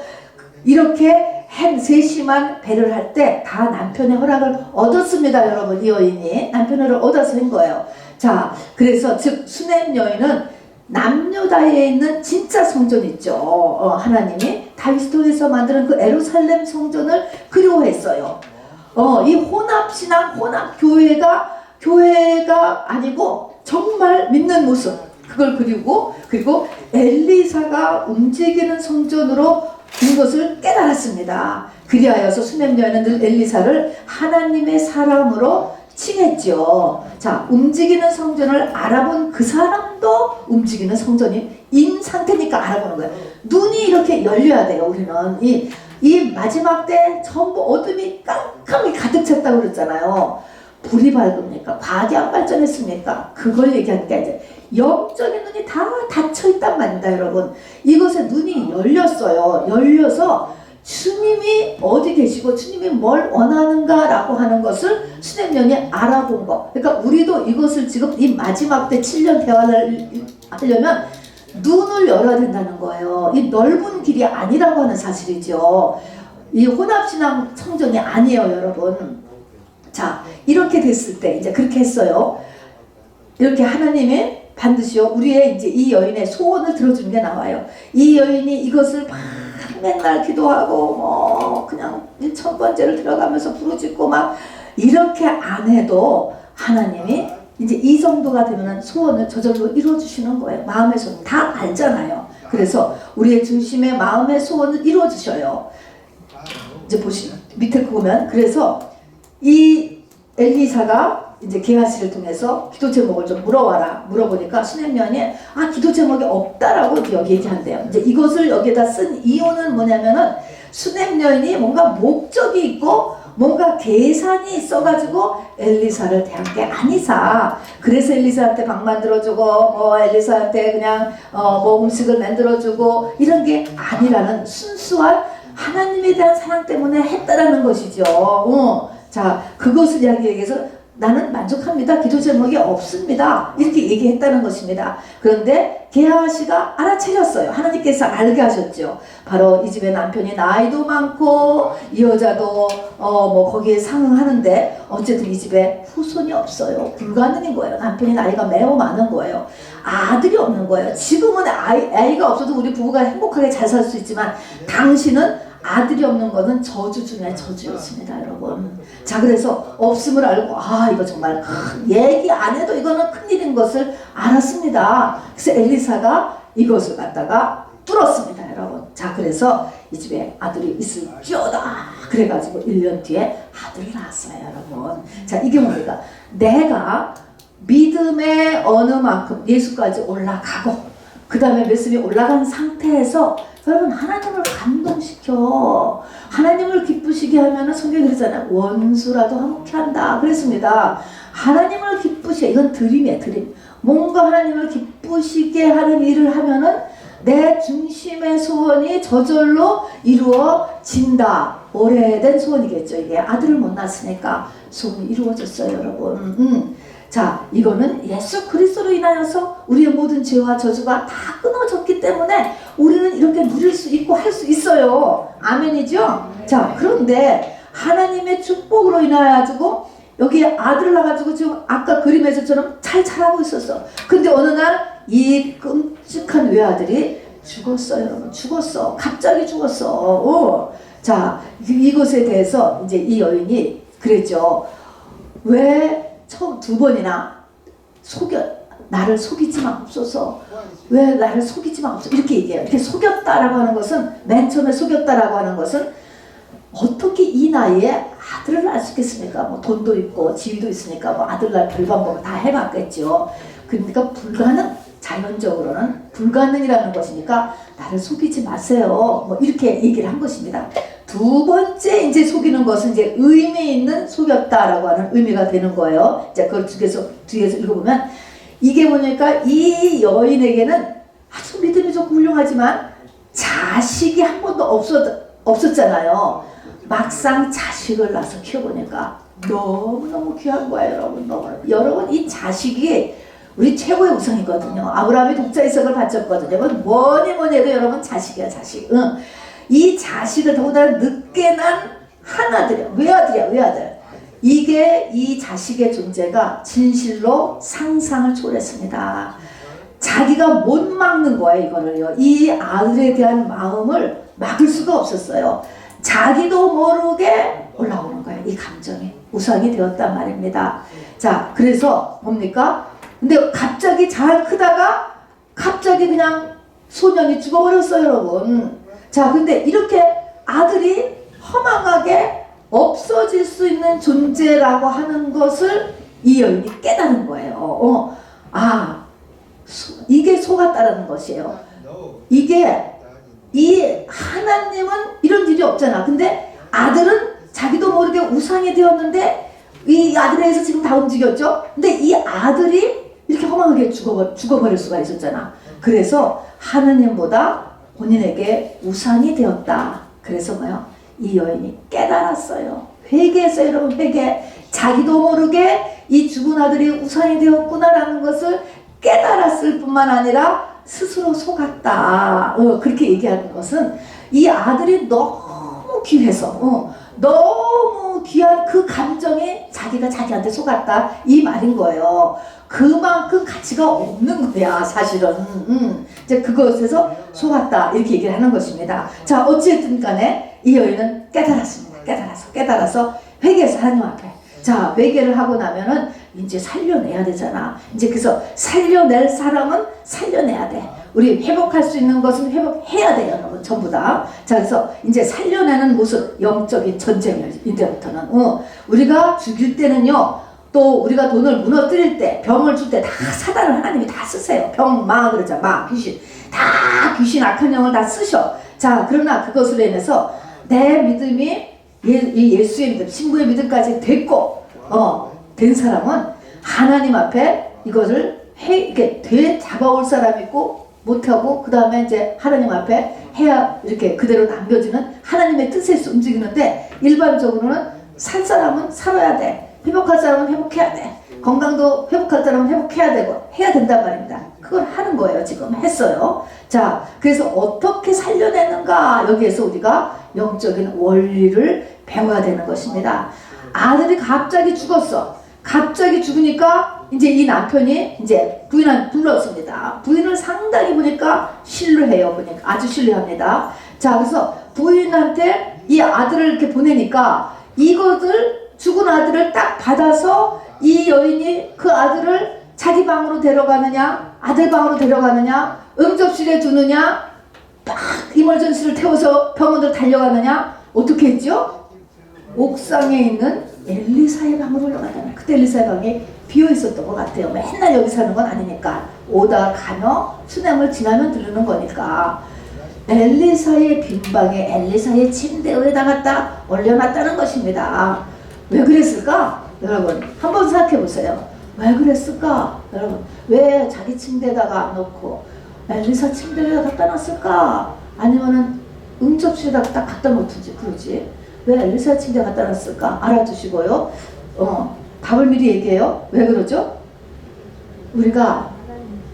이렇게 세심한 배려를 할 때 다 남편의 허락을 얻었습니다. 여러분, 이 여인이 남편을 얻어서 한 거예요. 자, 그래서 즉 수냄 여인은 남유다에 있는 진짜 성전 있죠. 하나님이 다윗을 통해서 만드는 그 예루살렘 성전을 그리워했어요. 이 혼합신앙, 혼합교회가 아니고 정말 믿는 모습 그걸 그리고 엘리사가 움직이는 성전으로 인 것을 깨달았습니다. 그리하여서 수넴 여인은 늘 엘리사를 하나님의 사람으로 칭했죠. 자, 움직이는 성전을 알아본 그 사람도 움직이는 성전이 인 상태니까 알아보는 거예요. 눈이 이렇게 열려야 돼요. 우리는 이 마지막 때 전부 어둠이 깜깜이 가득 찼다고 그랬잖아요. 불이 밝습니까? 과학이 안 발전했습니까? 그걸 얘기하니까 이제 영적인 눈이 다 닫혀 있단 말입니다, 여러분. 이것에 눈이 열렸어요. 열려서 주님이 어디 계시고 주님이 뭘 원하는가라고 하는 것을 수넴 여인이 알아본 거. 그러니까 우리도 이것을 지금 이 마지막 때 7년 대화를 하려면 눈을 열어야 된다는 거예요. 이 넓은 길이 아니라고 하는 사실이죠. 이 혼합신앙 성전이 아니에요, 여러분. 자, 이렇게 됐을 때 이제 그렇게 했어요. 이렇게 하나님이 반드시요 우리의 이제 이 여인의 소원을 들어주는 게 나와요. 이 여인이 이것을 막 맨날 기도하고 뭐 그냥 1000번째를 들어가면서 부르짖고 막 이렇게 안 해도 하나님이 이제 이 정도가 되면 소원을 저절로 이루어주시는 거예요. 마음의 소원 다 알잖아요. 그래서 우리의 중심의 마음의 소원을 이루어주셔요. 이제 밑에 보면 그래서 이 엘리사가 이제 게하시를 통해서 기도 제목을 좀 물어보니까 수넴 여인이 기도 제목이 없다라고 여기 얘기한대요. 이제 이것을 여기에다 쓴 이유는 뭐냐면은 수넴 여인이 뭔가 목적이 있고 뭔가 계산이 있어가지고 엘리사를 대한 게 아니사. 그래서 엘리사한테 방 만들어주고 뭐 엘리사한테 그냥 뭐 음식을 만들어주고 이런 게 아니라는 순수한 하나님에 대한 사랑 때문에 했다라는 것이죠. 자, 그것을 이야기해서 나는 만족합니다. 기도 제목이 없습니다. 이렇게 얘기했다는 것입니다. 그런데 게하시가 알아차렸어요. 하나님께서 알게 하셨죠. 바로 이 집에 남편이 나이도 많고 이 여자도 뭐 거기에 상응하는데 어쨌든 이 집에 후손이 없어요. 불가능인 거예요. 남편이 나이가 매우 많은 거예요. 아들이 없는 거예요. 지금은 아이가 없어도 우리 부부가 행복하게 잘 살 수 있지만 당신은 아들이 없는 것은 저주 중에 저주였습니다, 여러분. 자, 그래서 없음을 알고 이거 정말 얘기 안 해도 이거는 큰일인 것을 알았습니다. 그래서 엘리사가 이것을 갖다가 뚫었습니다, 여러분. 자, 그래서 이 집에 아들이 있을지어다 그래가지고 1년 뒤에 아들이 낳았어요, 여러분. 자, 이게 뭡니까? 내가 믿음의 어느 만큼 예수까지 올라가고 그 다음에 말씀이 올라간 상태에서 여러분 하나님을 감동시켜 하나님을 기쁘시게 하면은 성경에 그러잖아요. 원수라도 화목케 한다 그랬습니다. 하나님을 기쁘시게 이건 드림이에요. 드림. 뭔가 하나님을 기쁘시게 하는 일을 하면은 내 중심의 소원이 저절로 이루어진다. 오래된 소원이겠죠. 이게 아들을 못 낳았으니까 소원이 이루어졌어요, 여러분. 자, 이거는 예수 그리스도로 인하여서 우리의 모든 죄와 저주가 다 끊어졌기 때문에 우리는 이렇게 누릴 수 있고 할 수 있어요. 아멘이죠? 자, 그런데 하나님의 축복으로 인하여가지고 여기에 아들을 낳아가지고 지금 아까 그림에서처럼 잘 자라고 있었어. 근데 어느 날 이 끔찍한 외아들이 죽었어요, 여러분. 죽었어. 갑자기 죽었어. 자, 이것에 대해서 이제 이 여인이 그랬죠. 왜 처음 2번이나 나를 속이지 마옵소서. 왜 나를 속이지 마옵소서. 이렇게 얘기해요. 이렇게 속였다라고 하는 것은 맨 처음에 속였다라고 하는 것은 어떻게 이 나이에 아들을 낳을 수 있겠습니까? 뭐 돈도 있고 지위도 있으니까 뭐 아들 낳을 별 방법을 다 해봤겠죠. 그러니까 자연적으로는 불가능이라는 것이니까 나를 속이지 마세요. 뭐 이렇게 얘기를 한 것입니다. 2번째 이제 속이는 것은 이제 의미 있는 속였다라고 하는 의미가 되는 거예요. 이제 그걸 뒤에서 읽어보면 이게 뭐냐니까 이 여인에게는 아주 믿음이 좋고 훌륭하지만 자식이 한 번도 없었잖아요. 막상 자식을 낳아서 키워보니까 너무너무 귀한 거예요, 여러분. 여러분, 이 자식이 우리 최고의 우상이거든요. 아브라함이 독자 이삭을 바쳤거든요. 뭐니 해도 여러분 자식이야, 자식. 이 자식을 더군다나 늦게 난 한 아들이야. 외아들. 이게 이 자식의 존재가 진실로 상상을 초월했습니다. 자기가 못 막는 거예요, 이거를요. 이 아들에 대한 마음을 막을 수가 없었어요. 자기도 모르게 올라오는 거예요. 이 감정이 우상이 되었단 말입니다. 자, 그래서 뭡니까? 근데 갑자기 잘 크다가 갑자기 그냥 소년이 죽어버렸어요, 여러분. 자, 근데 이렇게 아들이 허망하게 없어질 수 있는 존재라고 하는 것을 이 여인이 깨달은 거예요. 이게 속았다라는 것이에요. 이게 이 하나님은 이런 일이 없잖아. 근데 아들은 자기도 모르게 우상이 되었는데 이 아들에 의해서 지금 다 움직였죠. 근데 이 아들이 이렇게 허망하게 죽어버릴 수가 있었잖아. 그래서 하느님보다 본인에게 우상이 되었다. 그래서 뭐요? 이 여인이 깨달았어요. 회개했어요, 여러분. 회개. 자기도 모르게 이 죽은 아들이 우상이 되었구나라는 것을 깨달았을 뿐만 아니라 스스로 속았다. 그렇게 얘기하는 것은 이 아들이 너무 귀해서 너무 귀한 그 감정에 자기가 자기한테 속았다 이 말인 거예요. 그만큼 가치가 없는 거야 사실은. 이제 그것에서 속았다 이렇게 얘기를 하는 것입니다. 자, 어찌됐든 간에 이 여인은 깨달았습니다. 깨달아서 회개해서 하나님 앞에, 자, 회개를 하고 나면은 이제 살려내야 되잖아. 이제 그래서 살려낼 사람은 살려내야 돼. 우리 회복할 수 있는 것은 회복해야 돼요, 여러분. 전부 다. 자, 그래서 이제 살려내는 모습, 영적인 전쟁이에요. 이제부터는. 우리가 죽일 때는요, 또 우리가 돈을 무너뜨릴 때, 병을 줄 때 다 사단을 하나님이 다 쓰세요. 병, 마, 그러죠. 마, 귀신. 다 귀신, 악한 영을 다 쓰셔. 자, 그러나 그것으로 인해서 내 믿음이 예수의 믿음, 신부의 믿음까지 됐고, 된 사람은 하나님 앞에 이것을 이렇게 잡아올 사람이 있고, 못하고, 그 다음에 이제 하나님 앞에 해야 이렇게 그대로 남겨지는 하나님의 뜻에서 움직이는데, 일반적으로는 살 사람은 살아야 돼. 회복할 사람은 회복해야 돼. 건강도 회복할 사람은 회복해야 되고, 해야 된단 말입니다. 그걸 하는 거예요. 지금 했어요. 자, 그래서 어떻게 살려내는가, 여기에서 우리가 영적인 원리를 배워야 되는 것입니다. 아들이 갑자기 죽었어. 갑자기 죽으니까 이제 이 남편이 이제 부인을 불렀습니다. 부인을 상당히 보니까 신뢰해요. 보니까 아주 신뢰합니다. 자, 그래서 부인한테 이 아들을 이렇게 보내니까 이것을 죽은 아들을 딱 받아서 이 여인이 그 아들을 자기 방으로 데려가느냐, 아들 방으로 데려가느냐, 응접실에 두느냐, 막 이멀전시를 태워서 병원으로 달려가느냐, 어떻게 했죠? 옥상에 있는 엘리사의 방으로 올라가잖아요. 그때 엘리사의 방이 비어 있었던 것 같아요. 맨날 여기 사는 건 아니니까. 오다 가며 수nem을 지나면 들르는 거니까. 엘리사의 빈방에 엘리사의 침대 위에다 갖다 올려놨다는 것입니다. 왜 그랬을까? 여러분 한번 생각해 보세요. 왜 그랬을까? 여러분 왜 자기 침대에다가 놓고 엘리사 침대에다 갖다 놨을까? 아니면은 응접실에다 딱 갖다 놓든지 그러지. 왜 엘리사 침대에 갖다 놨을까? 알아두시고요. 답을 미리 얘기해요. 왜 그러죠? 우리가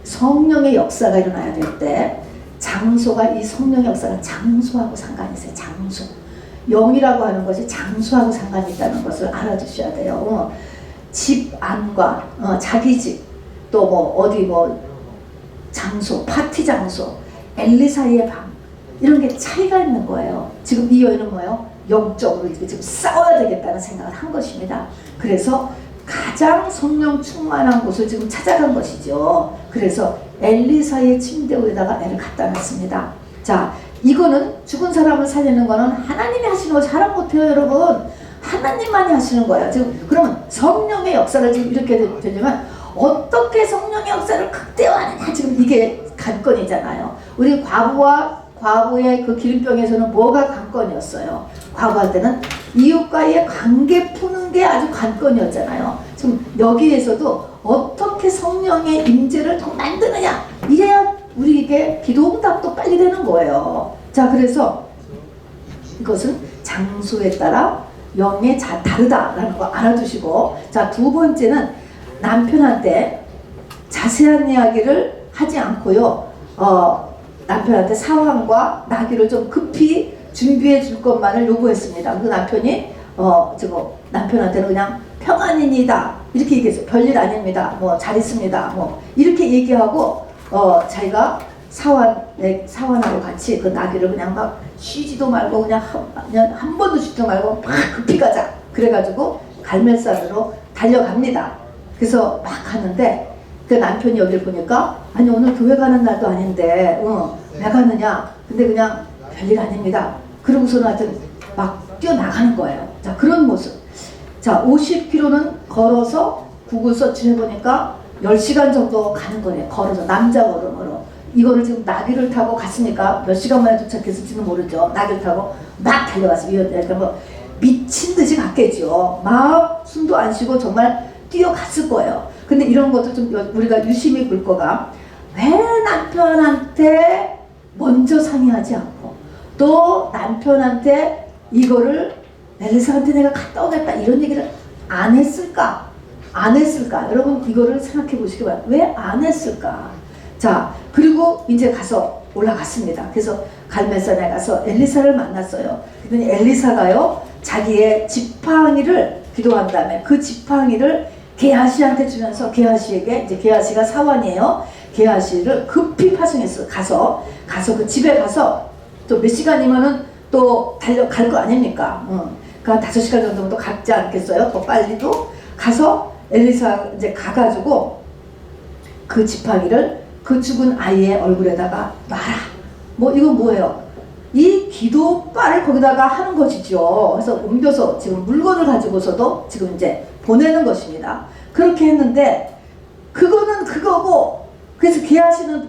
성령의 역사가 일어나야 될 때 장소가, 이 성령의 역사가 장소하고 상관이 있어요. 장소. 영이라고 하는 것이 장소하고 상관이 있다는 것을 알아두셔야 돼요. 집 안과 자기 집, 또 뭐 어디 뭐 장소, 파티 장소, 엘리사의 방, 이런 게 차이가 있는 거예요. 지금 이 여인은 뭐예요? 영적으로 지금 싸워야 되겠다는 생각을 한 것입니다. 그래서 가장 성령 충만한 곳을 지금 찾아간 것이죠. 그래서 엘리사의 침대 위에다가 애를 갖다 놨습니다. 자, 이거는 죽은 사람을 살리는 거는 하나님이 하시는 거 사람 못해요, 여러분. 하나님만이 하시는 거예요. 지금 그러면 성령의 역사를 지금 이렇게 되려면 어떻게 성령의 역사를 극대화하느냐, 지금 이게 관건이잖아요. 우리 과부의 그 기름병에서는 뭐가 관건이었어요? 과부할 때는 이웃과의 관계 푸는 게 아주 관건이었잖아요. 지금 여기에서도 어떻게 성령의 임재를 더 만드느냐, 이래야 우리에게 기도 응답도 빨리 되는 거예요. 자, 그래서 이것은 장소에 따라 영의 다르다라는 거 알아두시고, 자, 두 번째는 남편한테 자세한 이야기를 하지 않고요. 남편한테 사황과 나귀를 좀 급히 준비해 줄 것만을 요구했습니다. 그 남편이 남편한테는 그냥 평안입니다 이렇게 얘기했어요. 별일 아닙니다. 뭐 잘 있습니다. 뭐 이렇게 얘기하고 자기가 사환하고 같이 그 나귀를 그냥 막 쉬지도 말고 그냥 한 번도 쉬지도 말고 막 급히 가자. 그래가지고 갈멜산으로 달려갑니다. 그래서 막 가는데 그 남편이 여기를 보니까 아니 오늘 교회 가는 날도 아닌데 왜 가느냐? 근데 그냥 별일 아닙니다. 그러고서는 하여튼 막 뛰어나가는 거예요. 자, 그런 모습. 자, 50km는 걸어서 구글 서치를 해보니까 10시간 정도 가는 거네요. 걸어서 남자 걸음으로. 이거를 지금 나귀를 타고 갔으니까 몇 시간 만에 도착했을지는 모르죠. 나귀를 타고 막 달려갔어요. 그러니까 뭐 미친 듯이 갔겠죠. 막 숨도 안 쉬고 정말 뛰어갔을 거예요. 근데 이런 것도 좀 우리가 유심히 볼 거가, 왜 남편한테 먼저 상의하지 않고 또 남편한테 이거를 엘리사한테 내가 갔다 오겠다 이런 얘기를 안 했을까? 안 했을까? 여러분 이거를 생각해 보시기 바랍니다. 왜 안 했을까? 자, 그리고 이제 가서 올라갔습니다. 그래서 갈멜산에 가서 엘리사를 만났어요. 그랬더니 엘리사가요, 자기의 지팡이를 기도한 다음에 그 지팡이를 게하시한테 주면서, 게하시에게, 이제 게하시가 사환이에요. 게하시를 급히 파송했어요. 가서 그 집에 가서 또 몇 시간이면은 또 달려갈 거 아닙니까? 그러니까 5시간 정도면 또 갔지 않겠어요? 더 빨리도 가서 엘리사 이제 가가지고 그 지팡이를 그 죽은 아이의 얼굴에다가 놔라. 뭐 이건 뭐예요? 이 기도빨을 거기다가 하는 것이죠. 그래서 옮겨서 지금 물건을 가지고서도 지금 이제 보내는 것입니다. 그렇게 했는데 그거는 그거고, 그래서 게하시는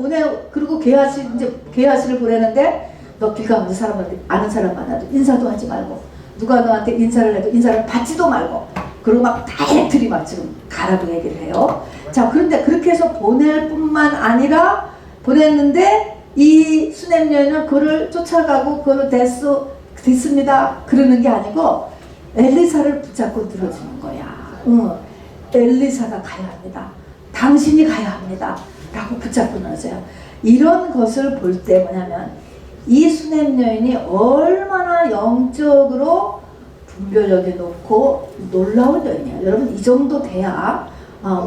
그리고 게하시를 보내는데 너 길 가면서 사람한테 아는 사람 만나도 인사도 하지 말고, 누가 너한테 인사를 해도 인사를 받지도 말고, 그리고 막 다이렉트리 막 지금 가라고 얘기를 해요. 자, 그런데 그렇게 해서 보낼 뿐만 아니라 보냈는데 이 수넴 여인은 그를 쫓아가고 그를 됐습니다 그러는 게 아니고 엘리사를 붙잡고 늘어주는 거야. 엘리사가 가야 합니다. 당신이 가야 합니다. 라고 붙잡고 늘어져요. 이런 것을 볼 때 뭐냐면 이 수넴 여인이 얼마나 영적으로 분별력이 높고 놀라운 여인이에요. 여러분 이 정도 돼야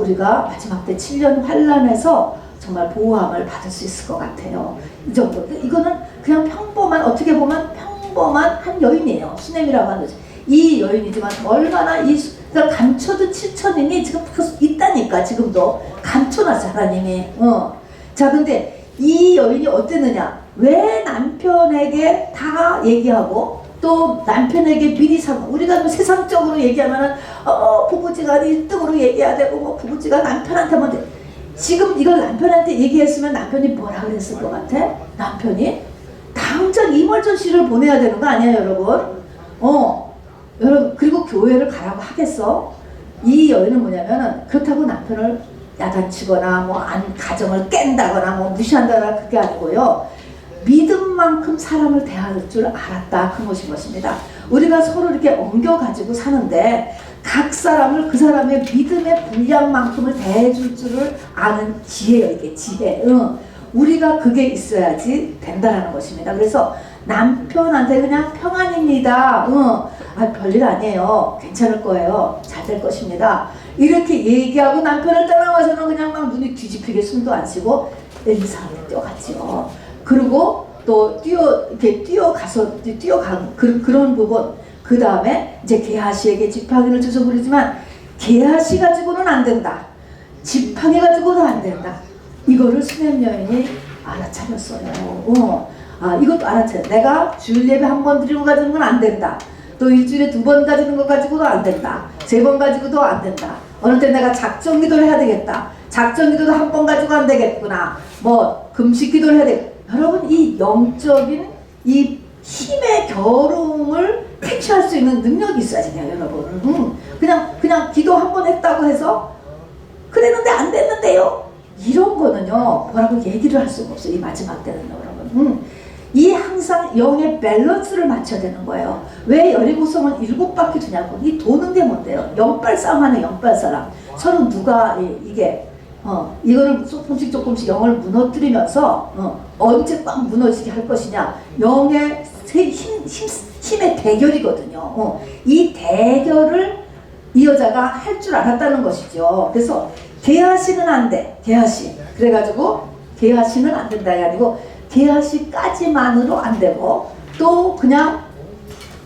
우리가 마지막 때 7년 환란에서 정말 보호함을 받을 수 있을 것 같아요. 이 정도. 이거는 그냥 평범한, 어떻게 보면 평범한 한 여인이에요. 수넴이라고 하는 거죠. 이 여인이지만 얼마나 그러니까 감춰둔 7천인이 지금 있다니까. 지금도 감춰놨어 하나님이. 자, 근데 이 여인이 어땠느냐? 왜 남편에게 다 얘기하고 또 남편에게 미리 우리가 뭐 세상적으로 얘기하면은 부부지간 1등으로 얘기해야 되고, 뭐 부부지간 남편한테 먼저, 지금 이걸 남편한테 얘기했으면 남편이 뭐라 그랬을 것 같아? 남편이 당장 이멀전시를 보내야 되는 거 아니에요, 여러분? 여러분, 그리고 교회를 가라고 하겠어? 이 여인은 뭐냐면은 그렇다고 남편을 야단치거나 뭐 가정을 깬다거나 뭐 무시한다거나 그게 아니고요. 믿음만큼 사람을 대할 줄 알았다. 그 것입니다. 우리가 서로 이렇게 엉겨가지고 사는데 각 사람을 그 사람의 믿음의 분량만큼을 대해줄 줄을 아는 지혜예요. 이게 지혜. 우리가 그게 있어야지 된다라는 것입니다. 그래서 남편한테 그냥 평안입니다. 별일 아니에요. 괜찮을 거예요. 잘 될 것입니다. 이렇게 얘기하고 남편을 떠나와서는 그냥 막 눈이 뒤집히게 숨도 안 쉬고 엘리사한테 뛰어갔지요. 그리고 또 뛰어간 그런 부분. 그 다음에 이제 게하시에게 지팡이를 줘서 그러지만 게하시 가지고는 안 된다. 지팡이 가지고는 안 된다. 이거를 수넴 여인이 알아차렸어요. 이것도 알아차려. 내가 주일 예배 한 번 드리고 가지는 건 안 된다. 또 일주일에 2번 가지는 것 가지고도 안 된다. 3번 가지고도 안 된다. 어느 때 내가 작정 기도를 해야 되겠다. 작정 기도도 한 번 가지고 안 되겠구나. 뭐 금식 기도를 해야 되겠다. 여러분 이 영적인 이 힘의 겨루음을 캐치할 수 있는 능력이 있어야지 돼요, 여러분. 그냥 기도 한 번 했다고 해서 그랬는데 안 됐는데요. 이런 거는요, 뭐라고 얘기를 할 수가 없어요. 이 마지막 때는요, 여러분. 이 항상 영의 밸런스를 맞춰야 되는 거예요. 왜 여리고성은 7바퀴 두냐고. 이 도는 게 뭔데요? 영빨 싸움하는 영빨 사람. 서로 누가 이거를 조금씩 영을 무너뜨리면서 언제 꽉 무너지게 할 것이냐. 영의 힘의 대결이거든요. 이 대결을 이 여자가 할 줄 알았다는 것이죠. 그래서 게하시는 안 돼. 게하시. 그래가지고 게하시는 안 된다가 아니고 게하시까지만으로 안 되고 또 그냥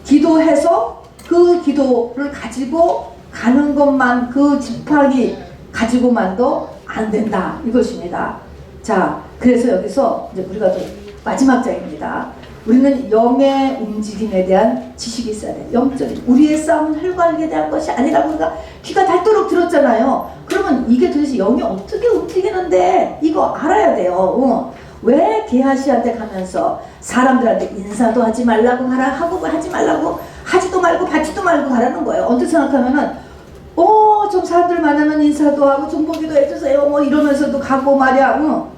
기도해서 그 기도를 가지고 가는 것만, 그 지팡이 가지고만도 안 된다 이것입니다. 자, 그래서 여기서 이제 우리가 또 마지막 장입니다. 우리는 영의 움직임에 대한 지식이 있어야 돼. 영적인 우리의 싸움은 혈과 육에 대한 것이 아니라고 우리가 귀가 닳도록 들었잖아요. 그러면 이게 도대체 영이 어떻게 움직이는데 이거 알아야 돼요. 왜 게하시한테 가면서 사람들한테 인사도 하지 말라고 하고 하지 말라고 하지도 말고 받지도 말고 하라는 거예요. 어떻게 생각하면은 좀 사람들 만나면 인사도 하고 정보기도 해주세요 뭐 이러면서도 가고 말이야.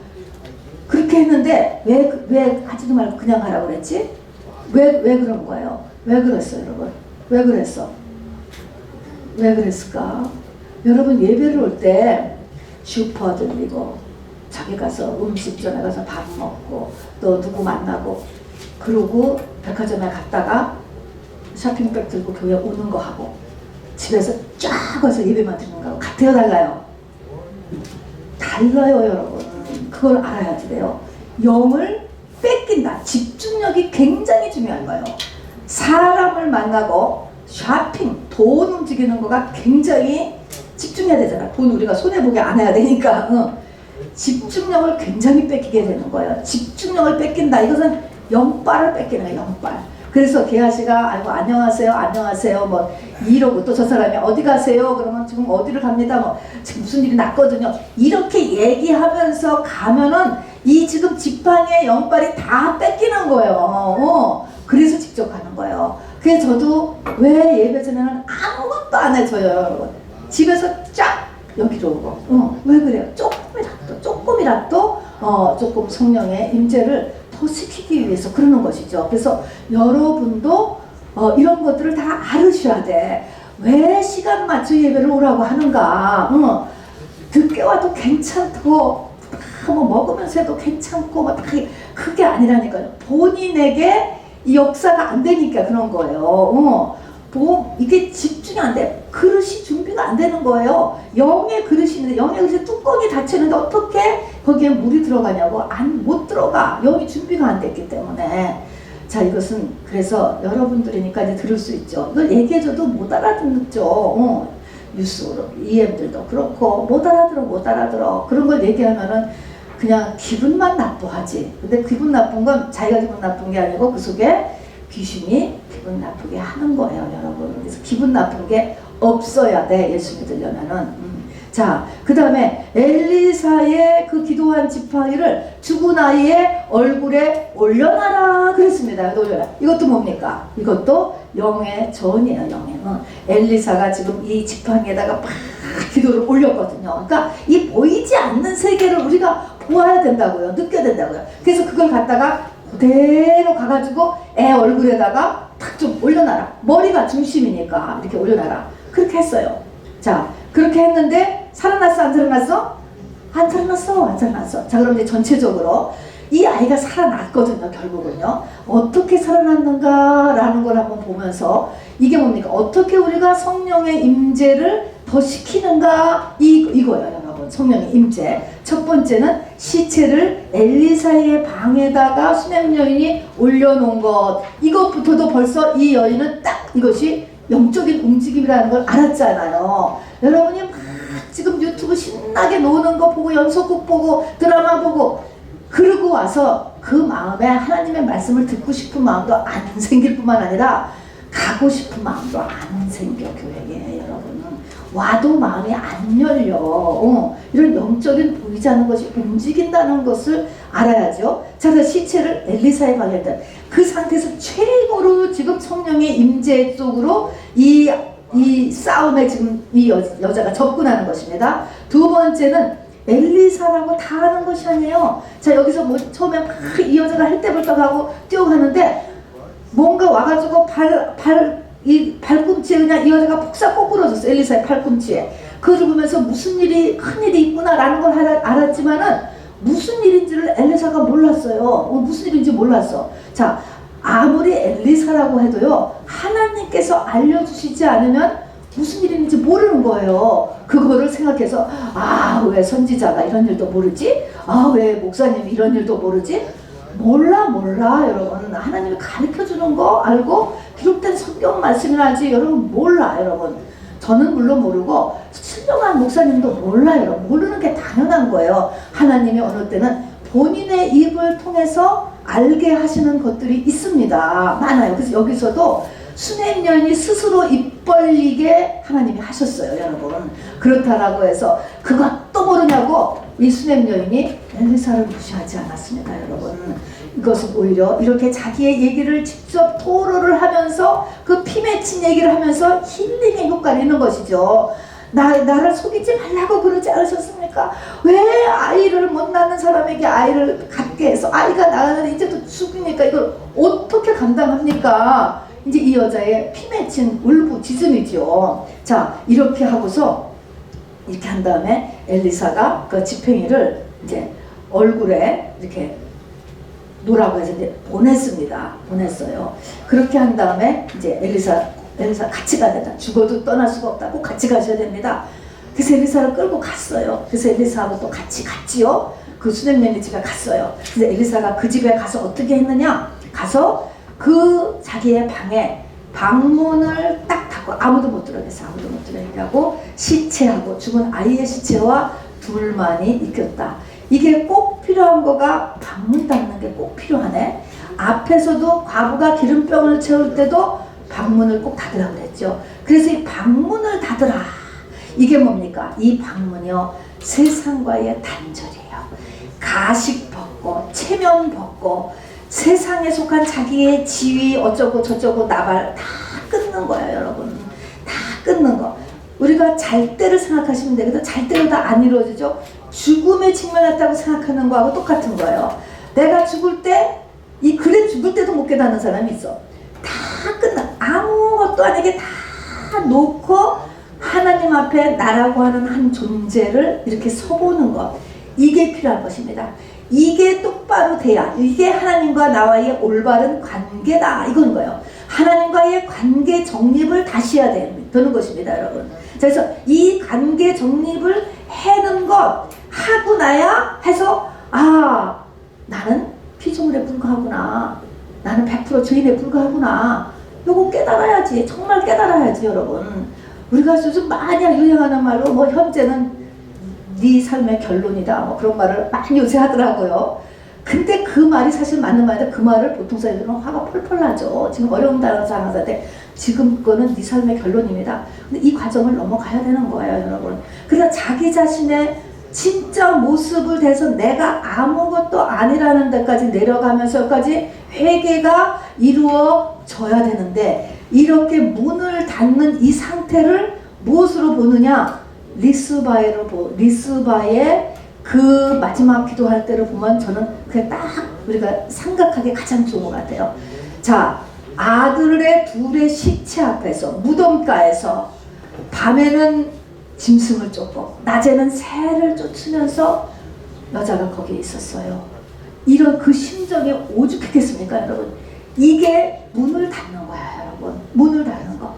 그렇게 했는데 왜 하지도 말고 그냥 하라고 그랬지? 왜 그런 거예요? 왜 그랬어 여러분? 왜 그랬어? 왜 그랬을까? 여러분 예배를 올 때 슈퍼 들리고 자기 가서 음식점에 가서 밥 먹고 또 누구 만나고 그러고 백화점에 갔다가 쇼핑백 들고 교회 오는 거 하고 집에서 쫙 와서 예배만 드리는 거하고 같아요 달라요? 달라요 여러분. 그걸 알아야 돼요. 영을 뺏긴다. 집중력이 굉장히 중요한 거예요. 사람을 만나고 쇼핑, 돈 움직이는 거가 굉장히 집중해야 되잖아. 돈 우리가 손해보게 안 해야 되니까. 집중력을 굉장히 뺏기게 되는 거예요. 집중력을 뺏긴다. 이것은 영빨을 뺏기는 거예요. 영빨. 그래서 게하시가 아이고 안녕하세요 뭐 이러고 또 저 사람이 어디 가세요? 그러면 지금 어디를 갑니다. 뭐 지금 무슨 일이 났거든요. 이렇게 얘기하면서 가면은 이 지금 지팡이의 영빨이 다 뺏기는 거예요. 그래서 직접 가는 거예요. 그래서 저도 왜 예배 전에는 아무것도 안 해줘요 여러분. 집에서 쫙 여기로 오고 왜 그래요? 조금이라도 조금 성령의 임재를 더 시키기 위해서 그러는 것이죠. 그래서 여러분도 이런 것들을 다 알으셔야 돼. 왜 시간 맞춰 예배를 오라고 하는가? 늦게 와도 괜찮고 뭐 먹으면서 해도 괜찮고 뭐 그게 아니라니까요. 본인에게 이 역사가 안 되니까 그런 거예요. 이게 집중이 안 돼. 그릇이 준비가 안 되는 거예요. 영의 그릇이 있는데 영의 그릇에 뚜껑이 닫히는데 어떻게 거기에 물이 들어가냐고. 못 들어가. 영이 준비가 안 됐기 때문에. 자, 이것은 그래서 여러분들이니까 이제 들을 수 있죠. 이걸 얘기해줘도 못 알아듣죠. 뉴스로 EM들도 그렇고 못 알아들어. 그런 걸 얘기하면은 그냥 기분만 나쁘하지. 근데 기분 나쁜 건 자기가 기분 나쁜 게 아니고 그 속에 귀신이 기분 나쁘게 하는 거예요, 여러분. 그래서 기분 나쁜 게 없어야 돼, 예수 믿으려면은. 자, 그 다음에 엘리사의 그 기도한 지팡이를 죽은 아이의 얼굴에 올려놔라 그랬습니다. 올려라. 이것도 뭡니까? 이것도 영의 전이에요, 영의. 엘리사가 지금 이 지팡이에다가 막 기도를 올렸거든요. 그러니까 이 보이지 않는 세계를 우리가 보아야 된다고요. 느껴야 된다고요. 그래서 그걸 갖다가 그대로 가가지고 애 얼굴에다가 탁 좀 올려놔라. 머리가 중심이니까 이렇게 올려놔라. 그렇게 했어요. 자, 그렇게 했는데 살아났어 안 살아났어? 안 살아났어. 자, 그럼 이제 전체적으로 이 아이가 살아났거든요. 결국은요. 어떻게 살아났는가라는 걸 한번 보면서 이게 뭡니까? 어떻게 우리가 성령의 임재를 더 시키는가 이거예요, 여러분. 성령의 임재. 첫 번째는 시체를 엘리사의 방에다가 수냄 여인이 올려놓은 것. 이것부터도 벌써 이 여인은 딱 이것이 영적인 움직임이라는 걸 알았잖아요. 여러분이 막 지금 유튜브 신나게 노는 거 보고 연속곡 보고 드라마 보고 그러고 와서 그 마음에 하나님의 말씀을 듣고 싶은 마음도 안 생길 뿐만 아니라 가고 싶은 마음도 안 생겨. 교회에 여러분은 와도 마음이 안 열려. 이런 영적인 보이지 않는 것이 움직인다는 것을 알아야죠. 자, 그래서 시체를 엘리사의 방에 있다. 그 상태에서 최고로 지금 성령의 임재 쪽으로 이 싸움에 지금 이 여자가 접근하는 것입니다. 두 번째는 엘리사라고 다 하는 것이 아니에요. 자, 여기서 뭐 처음에 막 이 여자가 할때벌떡하고 뛰어가는데 뭔가 와가지고 이 발꿈치에 그냥 이 여자가 폭삭 꼬꾸러졌어. 엘리사의 팔꿈치에. 그걸 보면서 무슨 일이 큰일이 있구나라는 걸 알았지만은 무슨 일인지를 엘리사가 몰랐어요. 무슨 일인지 몰랐어. 자, 아무리 엘리사라고 해도요, 하나님께서 알려주시지 않으면 무슨 일인지 모르는 거예요. 그거를 생각해서 왜 선지자가 이런 일도 모르지? 왜 목사님이 이런 일도 모르지? 몰라 여러분. 하나님이 가르쳐주는 거 알고 기록된 성경 말씀이라지 여러분 몰라. 여러분, 저는 물론 모르고 순종한 목사님도 몰라요. 모르는 게 당연한 거예요. 하나님이 어느 때는 본인의 입을 통해서 알게 하시는 것들이 있습니다. 많아요. 그래서 여기서도 수냄 여인이 스스로 입 벌리게 하나님이 하셨어요, 여러분. 그렇다라고 해서 그것도 모르냐고 이 수냄 여인이 엘리사를 무시하지 않았습니다, 여러분. 이것은 오히려 이렇게 자기의 얘기를 직접 토로를 하면서 그 피 맺힌 얘기를 하면서 힐링의 효과를 있는 것이죠. 나를 속이지 말라고 그러지 않으셨습니까? 왜 아이를 못 낳는 사람에게 아이를 갖게 해서 아이가 낳으면 이제 또 죽으니까 이걸 어떻게 감당합니까? 이제 이 여자의 피 맺힌 울부짖음이죠. 자, 이렇게 하고서 이렇게 한 다음에 엘리사가 그 지팽이를 이제 얼굴에 이렇게 놓으라고 해서 이제 보냈어요. 그렇게 한 다음에 이제 엘리사 같이 가야 된다. 죽어도 떠날 수가 없다. 꼭 같이 가셔야 됩니다. 그래서 엘리사를 끌고 갔어요. 그래서 엘리사하고 또 같이 갔지요. 그 수냄 여인 집에 갔어요. 그래서 엘리사가 그 집에 가서 어떻게 했느냐? 가서 그 자기의 방에 방문을 딱 닫고 아무도 못 들어오게 해서 아무도 못 들어오게 하고 시체하고 죽은 아이의 시체와 둘만이 있겼다. 이게 꼭 필요한 거가 방문 닫는 게 꼭 필요하네. 앞에서도 과부가 기름병을 채울 때도 방문을 꼭 닫으라고 그랬죠. 그래서 이 방문을 닫으라. 이게 뭡니까? 이 방문이요, 세상과의 단절이에요. 가식 벗고 체면 벗고 세상에 속한 자기의 지위 어쩌고 저쩌고 나발 다 끊는 거예요, 여러분. 다 끊는 거. 우리가 잘 때를 생각하시면 되거든. 잘 때로 다 안 이루어지죠. 죽음에 직면했다고 생각하는 거하고 똑같은 거예요. 내가 죽을 때, 그래 죽을 때도 못 깨닫는 사람이 있어. 다 끝나. 아무것도 아니게 다 놓고 하나님 앞에 나라고 하는 한 존재를 이렇게 서보는 것. 이게 필요한 것입니다. 이게 똑바로 돼야, 이게 하나님과 나와의 올바른 관계다, 이건 거예요. 하나님과의 관계 정립을 다시 해야 되는 것입니다, 여러분. 그래서 이 관계 정립을 해는 것 하고 나야 해서, 아, 나는 피조물에 불과하구나, 나는 100% 죄인에 불과하구나, 요거 깨달아야지. 정말 깨달아야지, 여러분. 우리가 요즘 많이 유행하는 말로 뭐 현재는 네 삶의 결론이다, 뭐 그런 말을 많이 요새 하더라고요. 근데 그 말이 사실 맞는 말인데 그 말을 보통 사람들은 화가 펄펄 나죠. 지금 어려운 단어 상황인데 지금 거는 네 삶의 결론입니다. 근데 이 과정을 넘어가야 되는 거예요, 여러분. 그래서 자기 자신의 진짜 모습을 대해서 내가 아무것도 아니라는 데까지 내려가면서까지 회개가 이루어져야 되는데, 이렇게 문을 닫는 이 상태를 무엇으로 보느냐? 리스바의 그 마지막 기도할 때를 보면 저는 그게 딱 우리가 생각하기 가장 좋은 것 같아요. 자, 아들의 둘의 시체 앞에서, 무덤가에서 밤에는 짐승을 쫓고 낮에는 새를 쫓으면서 여자가 거기에 있었어요. 이런 그 심정이 오죽했겠습니까, 여러분? 이게 문을 닫는 거야, 여러분. 문을 닫는 거.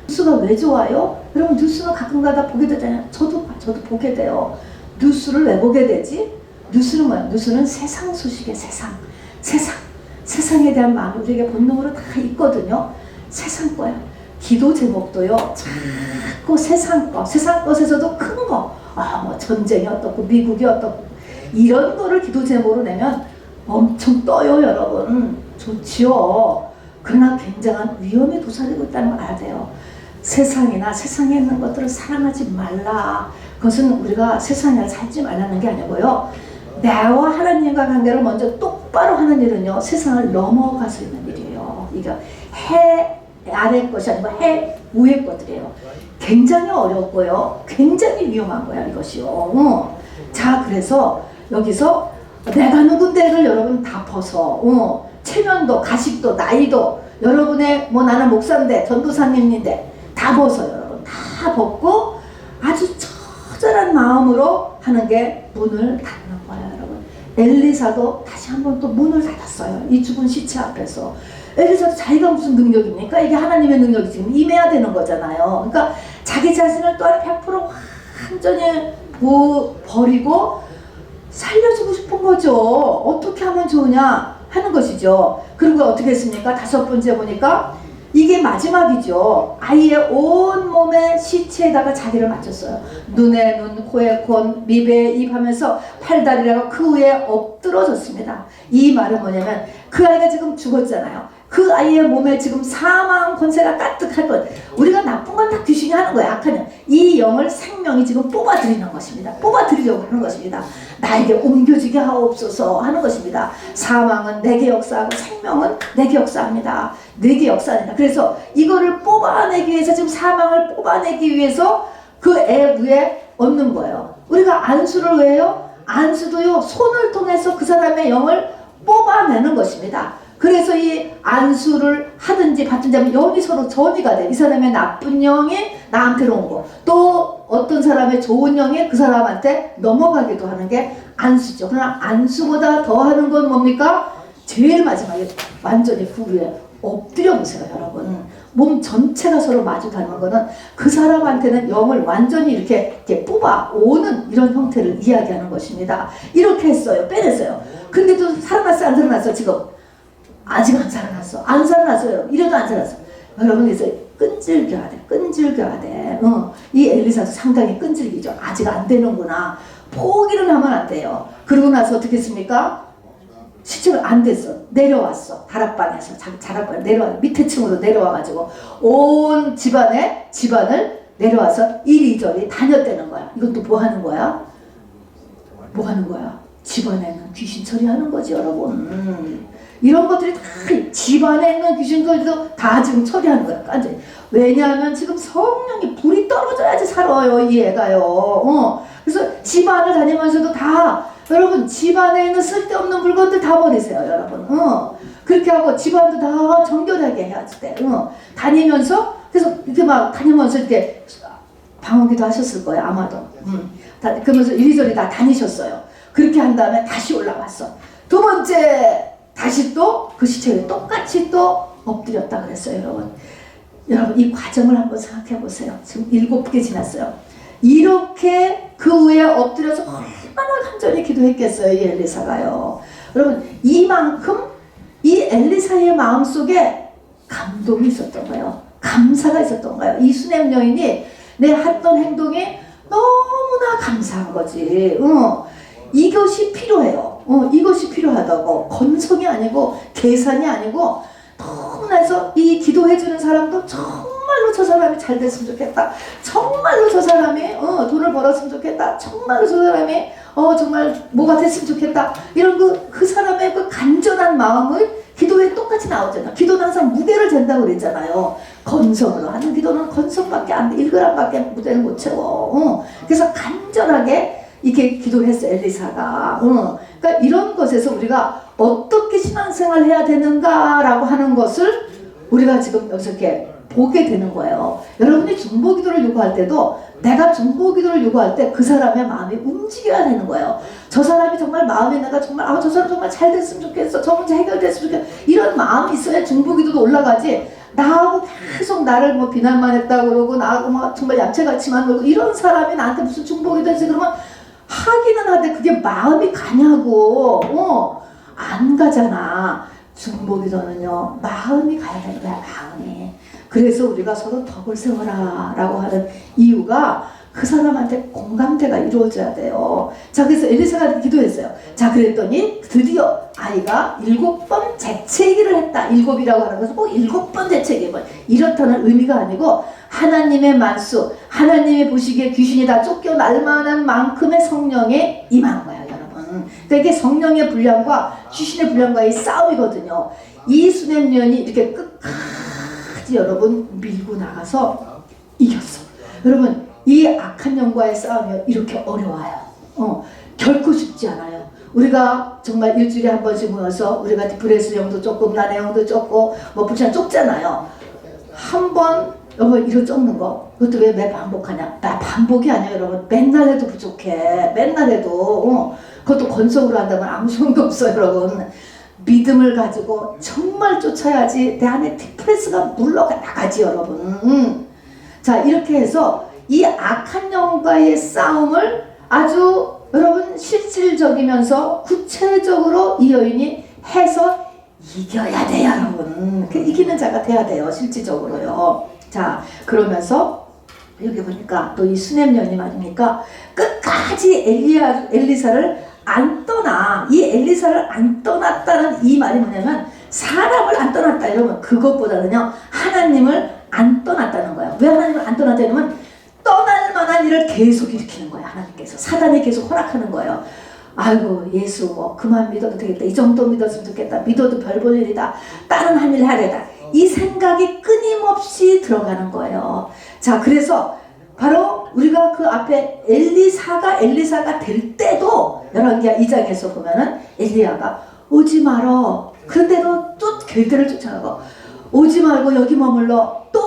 뉴스가 왜 좋아요? 여러분, 뉴스는 가끔가다 보게 되잖아요. 저도 보게 돼요. 뉴스를 왜 보게 되지? 뉴스는 뭐야? 뉴스는 세상 소식의 세상에 대한 마음이 우리에게 본능으로 다 있거든요. 세상 거야. 기도 제목도요, 자꾸 세상 것에서도 큰 거, 뭐 전쟁이 어떻고 미국이 어떻고 이런 거를 기도 제목으로 내면 엄청 떠요, 여러분. 좋지요. 그러나 굉장한 위험에 도사리고 있다는 걸 알아야 돼요. 세상이나 세상에 있는 것들을 사랑하지 말라. 그것은 우리가 세상에 살지 말라는 게 아니고요. 나와 하나님과 관계를 먼저 똑바로 하는 일은요, 세상을 넘어가서 있는 일이에요. 이게 해 아래 것이 아니고 해 위의 것들이에요. 굉장히 어렵고요. 굉장히 위험한 거야, 이것이요. 자, 그래서 여기서 내가 누군데를 여러분 다 벗어. 체면도, 가식도, 나이도, 여러분의 뭐 나는 목사인데, 전도사님인데 다 벗어, 여러분. 다 벗고 아주 처절한 마음으로 하는 게 문을 닫는 거야, 여러분. 엘리사도 다시 한번 또 문을 닫았어요. 이 죽은 시체 앞에서. 엘리사도 자기가 무슨 능력입니까? 이게 하나님의 능력이 지금 임해야 되는 거잖아요. 그러니까 자기 자신을 또한 100% 완전히 버리고 살려주고 싶은 거죠. 어떻게 하면 좋으냐 하는 것이죠. 그리고 어떻게 했습니까? 5번째 보니까 이게 마지막이죠. 아이의 온 몸에 시체에다가 자기를 맞췄어요. 눈에 눈, 코에 코, 입에 입 하면서 팔다리라고 그 위에 엎드러졌습니다. 이 말은 뭐냐면 그 아이가 지금 죽었잖아요. 그 아이의 몸에 지금 사망 권세가 가득할 것. 우리가 나쁜 건 다 귀신이 하는 거야. 악한 영. 이 영을 생명이 지금 뽑아들이는 것입니다. 뽑아들이려고 하는 것입니다. 나에게 옮겨지게 하옵소서 하는 것입니다. 사망은 내게 역사하고 생명은 내게 역사합니다. 내게 역사합니다. 그래서 이거를 뽑아내기 위해서 지금 사망을 뽑아내기 위해서 그 애 위에 얹는 거예요. 우리가 안수를 왜 해요? 안수도요, 손을 통해서 그 사람의 영을 뽑아내는 것입니다. 그래서 이 안수를 하든지 받든지 하면 영이 서로 전이가 돼. 이 사람의 나쁜 영이 나한테로 온 거, 또 어떤 사람의 좋은 영이 그 사람한테 넘어가기도 하는 게 안수죠. 그러나 안수보다 더 하는 건 뭡니까? 제일 마지막에 완전히 그 위에 엎드려 보세요, 여러분. 몸 전체가 서로 마주 닿는 거는 그 사람한테는 영을 완전히 이렇게 뽑아 오는 이런 형태를 이야기하는 것입니다. 이렇게 했어요. 빼냈어요. 근데도 살아났어, 안 살아났어? 지금 아직 안 살아났어. 안 살아났어요. 이래도 안 살아났어. 여러분, 그래서 끈질겨야 돼. 끈질겨야 돼. 이 엘리사도 상당히 끈질기죠. 아직 안 되는구나. 포기를 하면 안 돼요. 그러고 나서 어떻게 했습니까? 시체가 안 됐어. 내려왔어. 다락방에서. 자기 다락방에 내려와. 밑에 층으로 내려와가지고 온 집안을 내려와서 이리저리 다녔다는 거야. 이건 또 뭐 하는 거야? 뭐 하는 거야? 집안에는 귀신 처리하는 거지, 여러분. 이런 것들이 다 집안에 있는 귀신들도 다 지금 처리하는 거야. 완전히. 왜냐하면 지금 성령이 불이 떨어져야지 살아요, 이 애가요. 그래서 집안을 다니면서도 다 여러분 집안에 있는 쓸데없는 물건들 다 버리세요, 여러분. 그렇게 하고 집안도 다 정결하게 해야지 돼. 다니면서 그래서 이렇게 막 다니면서 이렇게 방언기도 하셨을 거예요, 아마도. 그러면서 이리저리 다 다니셨어요. 그렇게 한 다음에 다시 올라왔어. 두 번째 다시 또 그 시체에 똑같이 또 엎드렸다 그랬어요, 여러분. 여러분, 이 과정을 한번 생각해 보세요. 지금 7개 지났어요. 이렇게 그 위에 엎드려서 얼마나 간절히 기도했겠어요, 이 엘리사가요. 여러분, 이만큼 이 엘리사의 마음속에 감동이 있었던 거예요. 감사가 있었던 거예요. 이 수냄 여인이 내 했던 행동이 너무나 감사한 거지. 이것이 필요해요. 이것이 필요하다고. 건성이 아니고 계산이 아니고 너무나서 이 기도해주는 사람도 정말로 저 사람이 잘 됐으면 좋겠다. 정말로 저 사람이 돈을 벌었으면 좋겠다. 정말로 저 사람이 정말 뭐가 됐으면 좋겠다. 이런 그 사람의 그 간절한 마음을 기도에 똑같이 나오잖아. 기도는 항상 무게를 잰다고 그랬잖아요. 건성으로 하는 기도는 건성밖에 안 돼. 1g밖에 무게를 못 채워. 그래서 간절하게 이렇게 기도했어, 엘리사가. 그러니까 이런 것에서 우리가 어떻게 신앙생활을 해야 되는가라고 하는 것을 우리가 지금 여기서 이렇게 보게 되는 거예요. 여러분이 중보기도를 요구할 때도 내가 중보기도를 요구할 때 그 사람의 마음이 움직여야 되는 거예요. 저 사람이 정말 마음에 내가 정말 저 사람 정말 잘 됐으면 좋겠어. 저 문제 해결됐으면 좋겠어. 이런 마음이 있어야 중보기도도 올라가지. 나하고 계속 나를 뭐 비난만 했다고 그러고 나하고 막 정말 얌체같이만 놀고 이런 사람이 나한테 무슨 중보기도 했지 그러면 하기는 하는데 그게 마음이 가냐고. 안 가잖아. 중보기도는요, 마음이 가야 되는 거야, 마음이. 그래서 우리가 서로 덕을 세워라 라고 하는 이유가 그 사람한테 공감대가 이루어져야 돼요. 자, 그래서 엘리사가 기도했어요. 자, 그랬더니 드디어 아이가 7번 재채기를 했다. 7이라고 하는 것은 꼭 7번 재채기. 이렇다는 의미가 아니고 하나님의 만수, 하나님이 보시기에 귀신이 다 쫓겨날 만한 만큼의 성령에 임한 거예요, 여러분. 그러니까 이게 성령의 분량과 귀신의 분량과의 싸움이거든요. 이 수냄년이 이렇게 끝까지 여러분 밀고 나가서 이겼어. 여러분, 이 악한 영과의 싸움이 이렇게 어려워요. 결코 쉽지 않아요. 우리가 정말 일주일에 한 번씩 모여서 우리가 디프레스 영도 쫓고 난의 영도 쫓고 뭐 불참 쫓잖아요. 한 번 여러분 이거 쫓는 거 그것도 왜 매 반복하냐? 나 반복이 아니에요, 여러분. 맨날 해도 부족해. 맨날 해도 그것도 건성으로 한다면 아무 소용도 없어요, 여러분. 믿음을 가지고 정말 쫓아야지 내 안에 디프레스가 물러나가지, 여러분. 자, 이렇게 해서 이 악한 영과의 싸움을 아주 여러분 실질적이면서 구체적으로 이 여인이 해서 이겨야 돼요, 여러분. 그 이기는 자가 돼야 돼요, 실질적으로요. 자, 그러면서 여기 보니까 또 이 수넴 여인이 말입니까? 끝까지 엘리사를 안 떠나. 이 엘리사를 안 떠났다는 이 말이 뭐냐면 사람을 안 떠났다 이러면 그것보다는요 하나님을 안 떠났다는 거예요. 왜 하나님을 안 떠났다 이러면 떠날 만한 일을 계속 일으키는 거예요. 하나님께서 사단이 계속 허락하는 거예요. 아이고 예수 뭐 그만 믿어도 되겠다. 이 정도 믿었으면 좋겠다. 믿어도 별 볼 일이다. 다른 한 일 해야 되다. 이 생각이 끊임없이 들어가는 거예요. 자, 그래서 바로 우리가 그 앞에 엘리사가 될 때도 열왕기하 2장에서 보면은 엘리야가 오지 말어. 그런데도 또 길들을 쫓아가고 오지 말고 여기 머물러. 또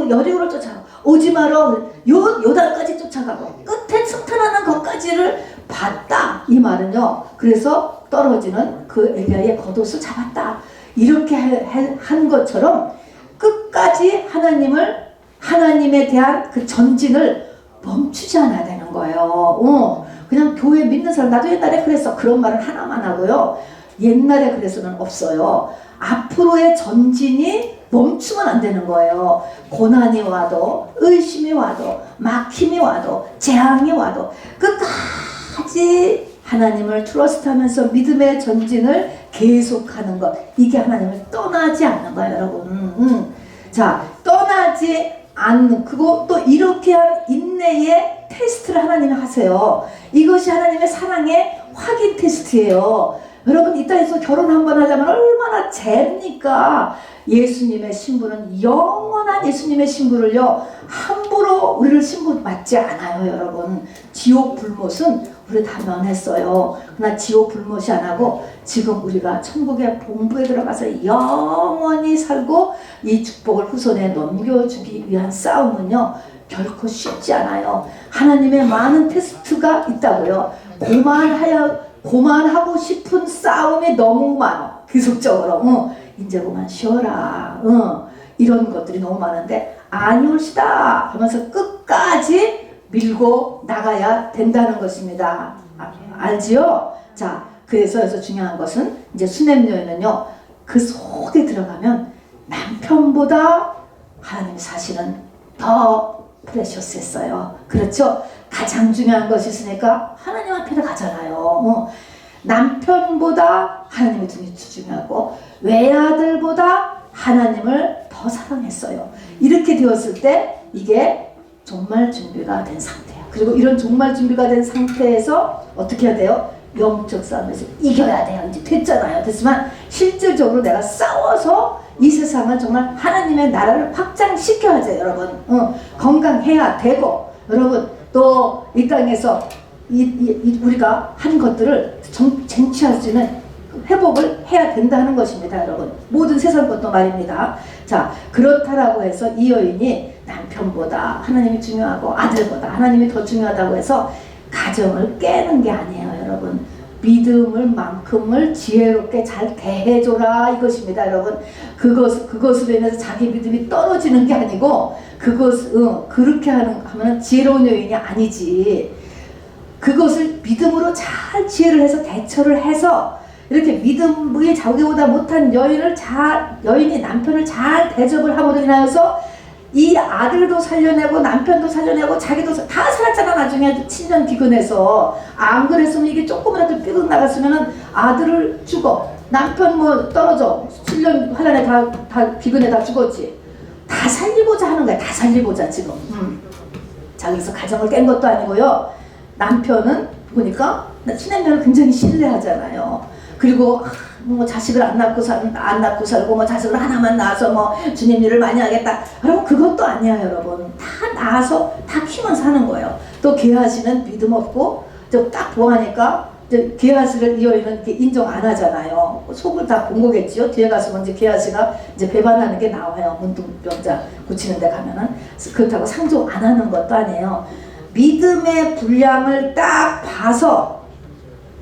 여리고를 쫓아가고 오지 말어. 요단까지 쫓아가고 끝에 승탄하는 것까지를 봤다. 이 말은요. 그래서 떨어지는 그 엘리야의 겉옷을 잡았다. 이렇게 한 것처럼 끝까지 하나님에 대한 그 전진을 멈추지 않아야 되는 거예요. 그냥 교회 믿는 사람, 나도 옛날에 그랬어. 그런 말은 하나만 하고요. 옛날에 그래서는 없어요. 앞으로의 전진이 멈추면 안 되는 거예요. 고난이 와도, 의심이 와도, 막힘이 와도, 재앙이 와도 끝까지 하나님을 트러스트하면서 믿음의 전진을 계속하는 것. 이게 하나님을 떠나지 않는 거예요, 여러분. 자, 떠나지 않는 그거 또 이렇게 한 인내의 테스트를 하나님이 하세요. 이것이 하나님의 사랑의 확인 테스트예요. 여러분 이 땅에서 결혼 한번 하려면 얼마나 잽니까? 예수님의 신부는 영원한 예수님의 신부를요 함부로 우리를 신부 맞지 않아요, 여러분. 지옥 불못은 우리 다 면했어요. 그러나 지옥 불못이 안 하고 지금 우리가 천국의 본부에 들어가서 영원히 살고 이 축복을 후손에 넘겨주기 위한 싸움은요 결코 쉽지 않아요. 하나님의 많은 테스트가 있다고요. 고만하고 싶은 싸움이 너무 많아. 계속적으로 이제 그만 쉬어라. 이런 것들이 너무 많은데 아니올시다 하면서 끝까지 밀고 나가야 된다는 것입니다. 알지요? 자, 그래서 중요한 것은 이제 수넴 여인은요 그 속에 들어가면 남편보다 하나님 사실은 더 프레셔스했어요. 그렇죠? 가장 중요한 것이 있으니까 하나님 앞에 가잖아요. 남편보다 하나님이 더 중요하고 외아들보다 하나님을 더 사랑했어요. 이렇게 되었을 때 이게 종말 준비가 된 상태야. 그리고 이런 종말 준비가 된 상태에서 어떻게 해야 돼요? 영적 싸움에서 이겨야 돼요. 이제 됐잖아요. 됐지만 실질적으로 내가 싸워서 이 세상을 정말 하나님의 나라를 확장시켜야죠, 여러분. 건강해야 되고, 여러분 또 이 땅에서 우리가 한 것들을 쟁취할 수 있는 회복을 해야 된다는 것입니다, 여러분. 모든 세상 것도 말입니다. 자, 그렇다라고 해서 이 여인이 남편보다 하나님이 중요하고 아들보다 하나님이 더 중요하다고 해서 가정을 깨는 게 아니에요, 여러분. 믿음을 지혜롭게 잘 대해줘라 이것입니다, 여러분. 그것으로 인해서 자기 믿음이 떨어지는 게 아니고 그렇게 하면 지혜로운 여인이 아니지. 그것을 믿음으로 잘 지혜를 해서 대처를 해서 이렇게 믿음이 자기보다 못한 여인이 남편을 잘 대접을 함으로 인하여서 이 아들도 살려내고 남편도 살려내고 자기도 다 살았잖아. 나중에 친년 비근해서. 안 그랬으면 이게 조금이라도 삐걱 나갔으면은 아들을 죽어, 남편 뭐 떨어져, 7년 환란에 다 비근해 다 죽었지. 다 살리고자 하는 거야. 다 살리고자 지금. 자, 그래서 가정을 깬 것도 아니고요. 남편은 보니까 수넴녀를 굉장히 신뢰하잖아요. 그리고 뭐 자식을 안 낳고 살고 뭐 자식을 하나만 낳아서 뭐 주님 일을 많이 하겠다. 여러분 그것도 아니야, 여러분. 다 낳아서 다 키면서 하는 거예요. 또 게하시는 믿음 없고 딱 보아하니까 게하시를 이 여인은 인정 안 하잖아요. 속을 다 본 거겠지요. 뒤에 가서 먼저 게하시가 이제 배반하는 게 나와요. 문둥병자 고치는 데 가면은. 그렇다고 상종 안 하는 것도 아니에요. 믿음의 분량을 딱 봐서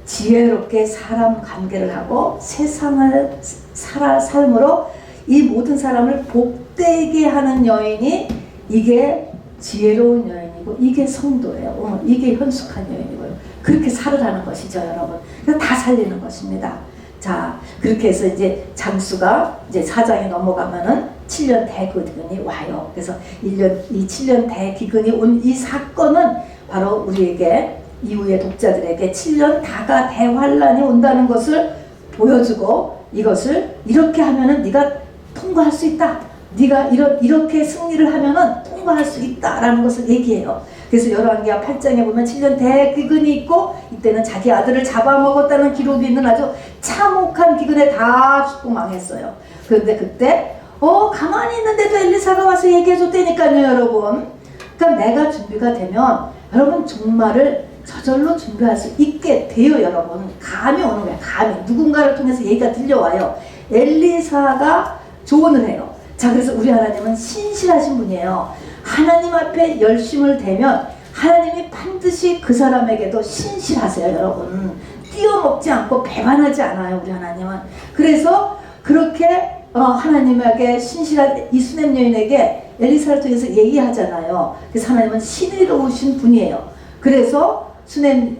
지혜롭게 사람 관계를 하고 세상을 삶으로 이 모든 사람을 복되게 하는 여인이 이게 지혜로운 여인이고 이게 성도예요. 이게 현숙한 여인이고요. 그렇게 살으라는 것이죠, 여러분. 그래서 다 살리는 것입니다. 자, 그렇게 해서 이제 장수가 이제 4장이 넘어가면은 7년 대기근이 와요. 그래서 이 7년 대기근이 온 이 사건은 바로 우리에게 이후의 독자들에게 7년 다가 대환란이 온다는 것을 보여주고, 이것을 이렇게 하면은 네가 통과할 수 있다. 네가 이렇게 승리를 하면은 통과할 수 있다라는 것을 얘기해요. 그래서 열왕기하 8장에 보면 7년 대기근이 있고, 이때는 자기 아들을 잡아먹었다는 기록이 있는 아주 참혹한 기근에 다 죽고 망했어요. 그런데 그때 가만히 있는데도 엘리사가 와서 얘기해줬다니까요, 여러분. 그러니까 내가 준비가 되면 여러분 정말을 저절로 준비할 수 있게 돼요, 여러분. 감이 오는 거예요. 감이 누군가를 통해서 얘기가 들려와요. 엘리사가 조언을 해요. 자, 그래서 우리 하나님은 신실하신 분이에요. 하나님 앞에 열심을 대면 하나님이 반드시 그 사람에게도 신실하세요, 여러분. 뛰어먹지 않고 배반하지 않아요, 우리 하나님은. 그래서 그렇게 하나님에게 신실한 이 수냄 여인에게 엘리사를 통해서 얘기하잖아요. 그래서 하나님은 신의로우신 분이에요. 그래서 수냄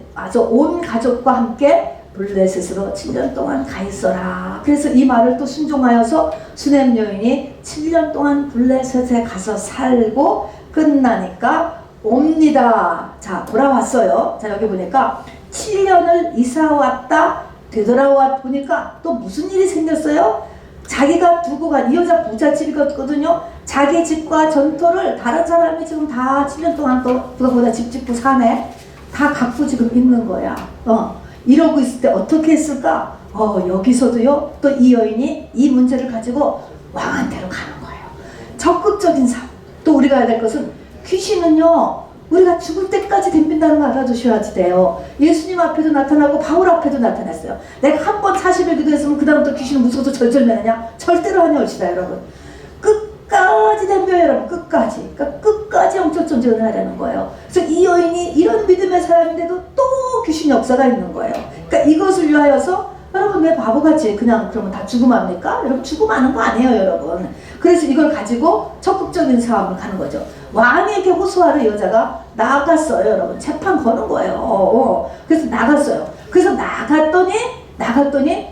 온 가족과 함께 블레셋으로 7년 동안 가 있어라. 그래서 이 말을 또 순종하여서 수냄 여인이 7년 동안 블레셋에 가서 살고 끝나니까 옵니다. 자, 돌아왔어요. 자, 여기 보니까 7년을 이사 왔다 되돌아와 보니까 또 무슨 일이 생겼어요? 자기가 두고 간, 이 여자 부잣집이거든요. 자기 집과 전토를 다른 사람이 지금 다 7년 동안 또 누가 보다 집 짓고 사네. 다 갖고 지금 있는 거야. 이러고 있을 때 어떻게 했을까? 여기서도요, 또 이 여인이 이 문제를 가지고 왕한테로 가는 거예요. 적극적인 삶. 또 우리가 해야 될 것은, 귀신은요, 우리가 죽을 때까지 덤빈다는 걸 알아두셔야지 돼요. 예수님 앞에도 나타나고 바울 앞에도 나타났어요. 내가 한 번 40일 기도했으면 그 다음부터 귀신은 무서워서 절절매느냐? 절대로 아니올시다, 여러분. 끝까지 덤벼요, 여러분. 끝까지. 그러니까 끝까지 영적 전쟁을 해야 되는 거예요. 그래서 이 여인이 이런 믿음의 사람인데도 또 귀신 역사가 있는 거예요. 그러니까 이것을 위하여서, 여러분 왜 바보같이 그냥 그러면 다 죽으면 합니까? 여러분 죽으면 거 아니에요, 여러분. 그래서 이걸 가지고 적극적인 싸움을 가는 거죠. 왕에게 호소하러 이 여자가 나갔어요, 여러분. 재판 거는 거예요. 그래서 나갔어요. 그래서 나갔더니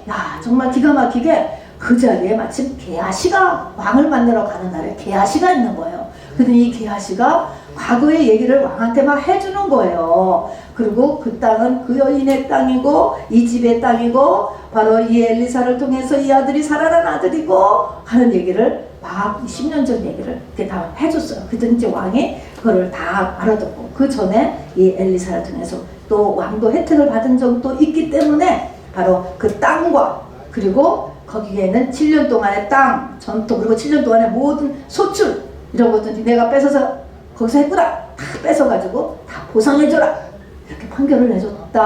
야, 정말 기가 막히게 그 자리에 마침 게하시가, 왕을 만나러 가는 날에 게하시가 있는 거예요. 그랬더니 이 게하시가 과거의 얘기를 왕한테 막 해주는 거예요. 그리고 그 땅은 그 여인의 땅이고 이 집의 땅이고 바로 이 엘리사를 통해서 이 아들이 살아난 아들이고 하는 얘기를 막 10년 전 얘기를 이렇게 다 해줬어요. 그랬더니 이제 왕이 그거를 다 알아듣고, 그 전에 이 엘리사를 통해서 또 왕도 혜택을 받은 적도 있기 때문에 바로 그 땅과, 그리고 거기에는 7년 동안의 땅, 전통, 그리고 7년 동안의 모든 소출 이런 것들이 내가 뺏어서 거기서 했구나, 다 뺏어가지고 다 보상해줘라, 이렇게 판결을 내줬다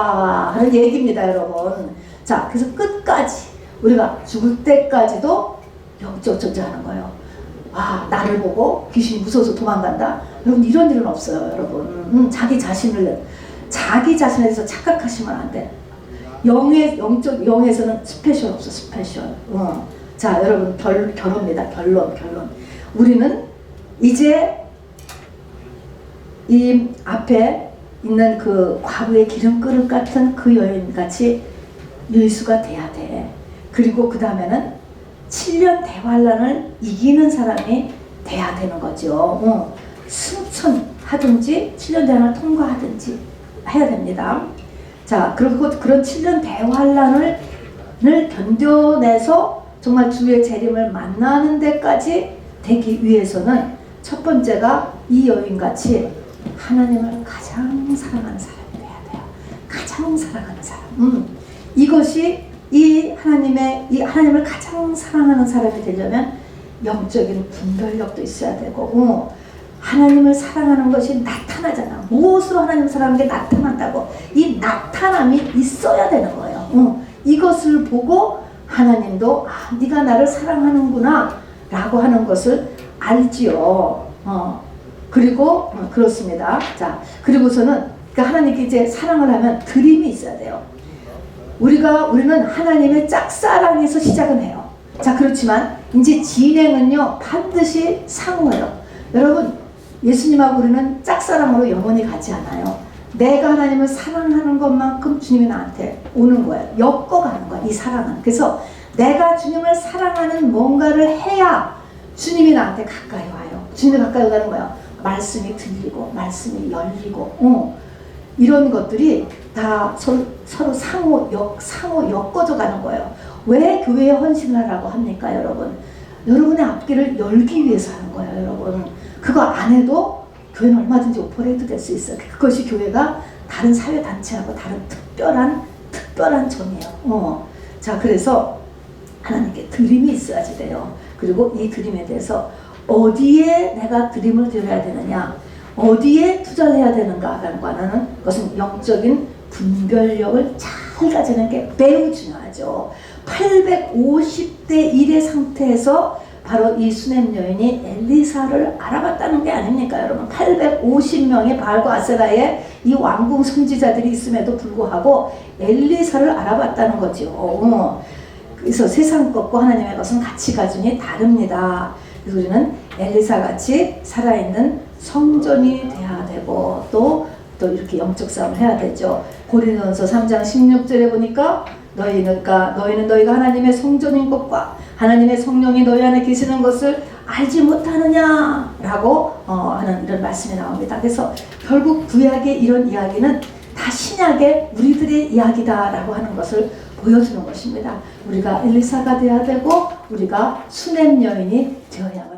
하는 얘기입니다, 여러분. 자, 그래서 끝까지 우리가 죽을 때까지도 영적 전쟁하는 거예요. 나를 보고 귀신이 무서워서 도망간다, 여러분 이런 일은 없어요, 여러분. 자기 자신에 대해서 착각하시면 안 돼. 영에서는 스페셜 없어, 스페셜. 자, 여러분 결론입니다. 결론. 우리는 이제 이 앞에 있는 그 과부의 기름 그릇 같은 그 여인같이 예수가 돼야 돼. 그리고 그 다음에는 7년 대환란을 이기는 사람이 돼야 되는 거죠. 승천하든지 7년 대환란을 통과하든지 해야 됩니다. 자, 그리고 그런 7년 대환란을 견뎌내서 정말 주의 재림을 만나는 데까지 되기 위해서는 첫 번째가 이 여인같이 하나님을 가장 사랑하는 사람이 돼야 돼요. 가장 사랑하는 사람. 이것이 이 하나님을 가장 사랑하는 사람이 되려면 영적인 분별력도 있어야 되고, 하나님을 사랑하는 것이 나타나잖아. 무엇으로 하나님을 사랑하는 게 나타난다고? 이 나타남이 있어야 되는 거예요. 이것을 보고 하나님도 네가 나를 사랑하는구나 라고 하는 것을 알지요. 그리고 그렇습니다. 자, 그리고서는 하나님께 이제 사랑을 하면 드림이 있어야 돼요. 우리는 하나님의 짝사랑에서 시작은 해요. 자, 그렇지만 이제 진행은요 반드시 상호예요. 여러분, 예수님하고 우리는 짝사랑으로 영원히 가지 않아요. 내가 하나님을 사랑하는 것만큼 주님이 나한테 오는 거예요. 엮어가는 거야, 이 사랑은. 그래서 내가 주님을 사랑하는 뭔가를 해야 주님이 나한테 가까이 와요. 주님이 가까이 오다는 거예요. 말씀이 들리고 말씀이 열리고 이런 것들이 다 서로 상호 엮어져 가는 거예요. 왜 교회에 헌신을 하라고 합니까, 여러분? 여러분의 앞길을 열기 위해서 하는 거예요, 여러분. 그거 안 해도 교회는 얼마든지 오퍼레이트 될 수 있어요. 그것이 교회가 다른 사회단체하고 다른 특별한 점이에요. 자, 그래서 하나님께 드림이 있어야지 돼요. 그리고 이 드림에 대해서 어디에 내가 드림을 드려야 되느냐, 어디에 투자를 해야 되는가라는 거는 그것은 영적인 분별력을 잘 가지는 게 매우 중요하죠. 850대 1의 상태에서 바로 이 수넴 여인이 엘리사를 알아봤다는 게 아닙니까, 여러분? 850명의 바알과 아세라의 이 왕궁 선지자들이 있음에도 불구하고 엘리사를 알아봤다는 거죠. 그래서 세상 것과 하나님의 것은 가치가 준이 다릅니다. 그래서 우리는 엘리사 같이 살아있는 성전이 돼야 되고 또 이렇게 영적 싸움을 해야 되죠. 고린도전서 3장 16절에 보니까 너희는 너희가 하나님의 성전인 것과 하나님의 성령이 너희 안에 계시는 것을 알지 못하느냐라고 하는 이런 말씀이 나옵니다. 그래서 결국 구약의 이런 이야기는 다 신약의 우리들의 이야기다라고 하는 것을 보여주는 것입니다. 우리가 엘리사가 되어야 되고 우리가 수넴 여인이 되어야만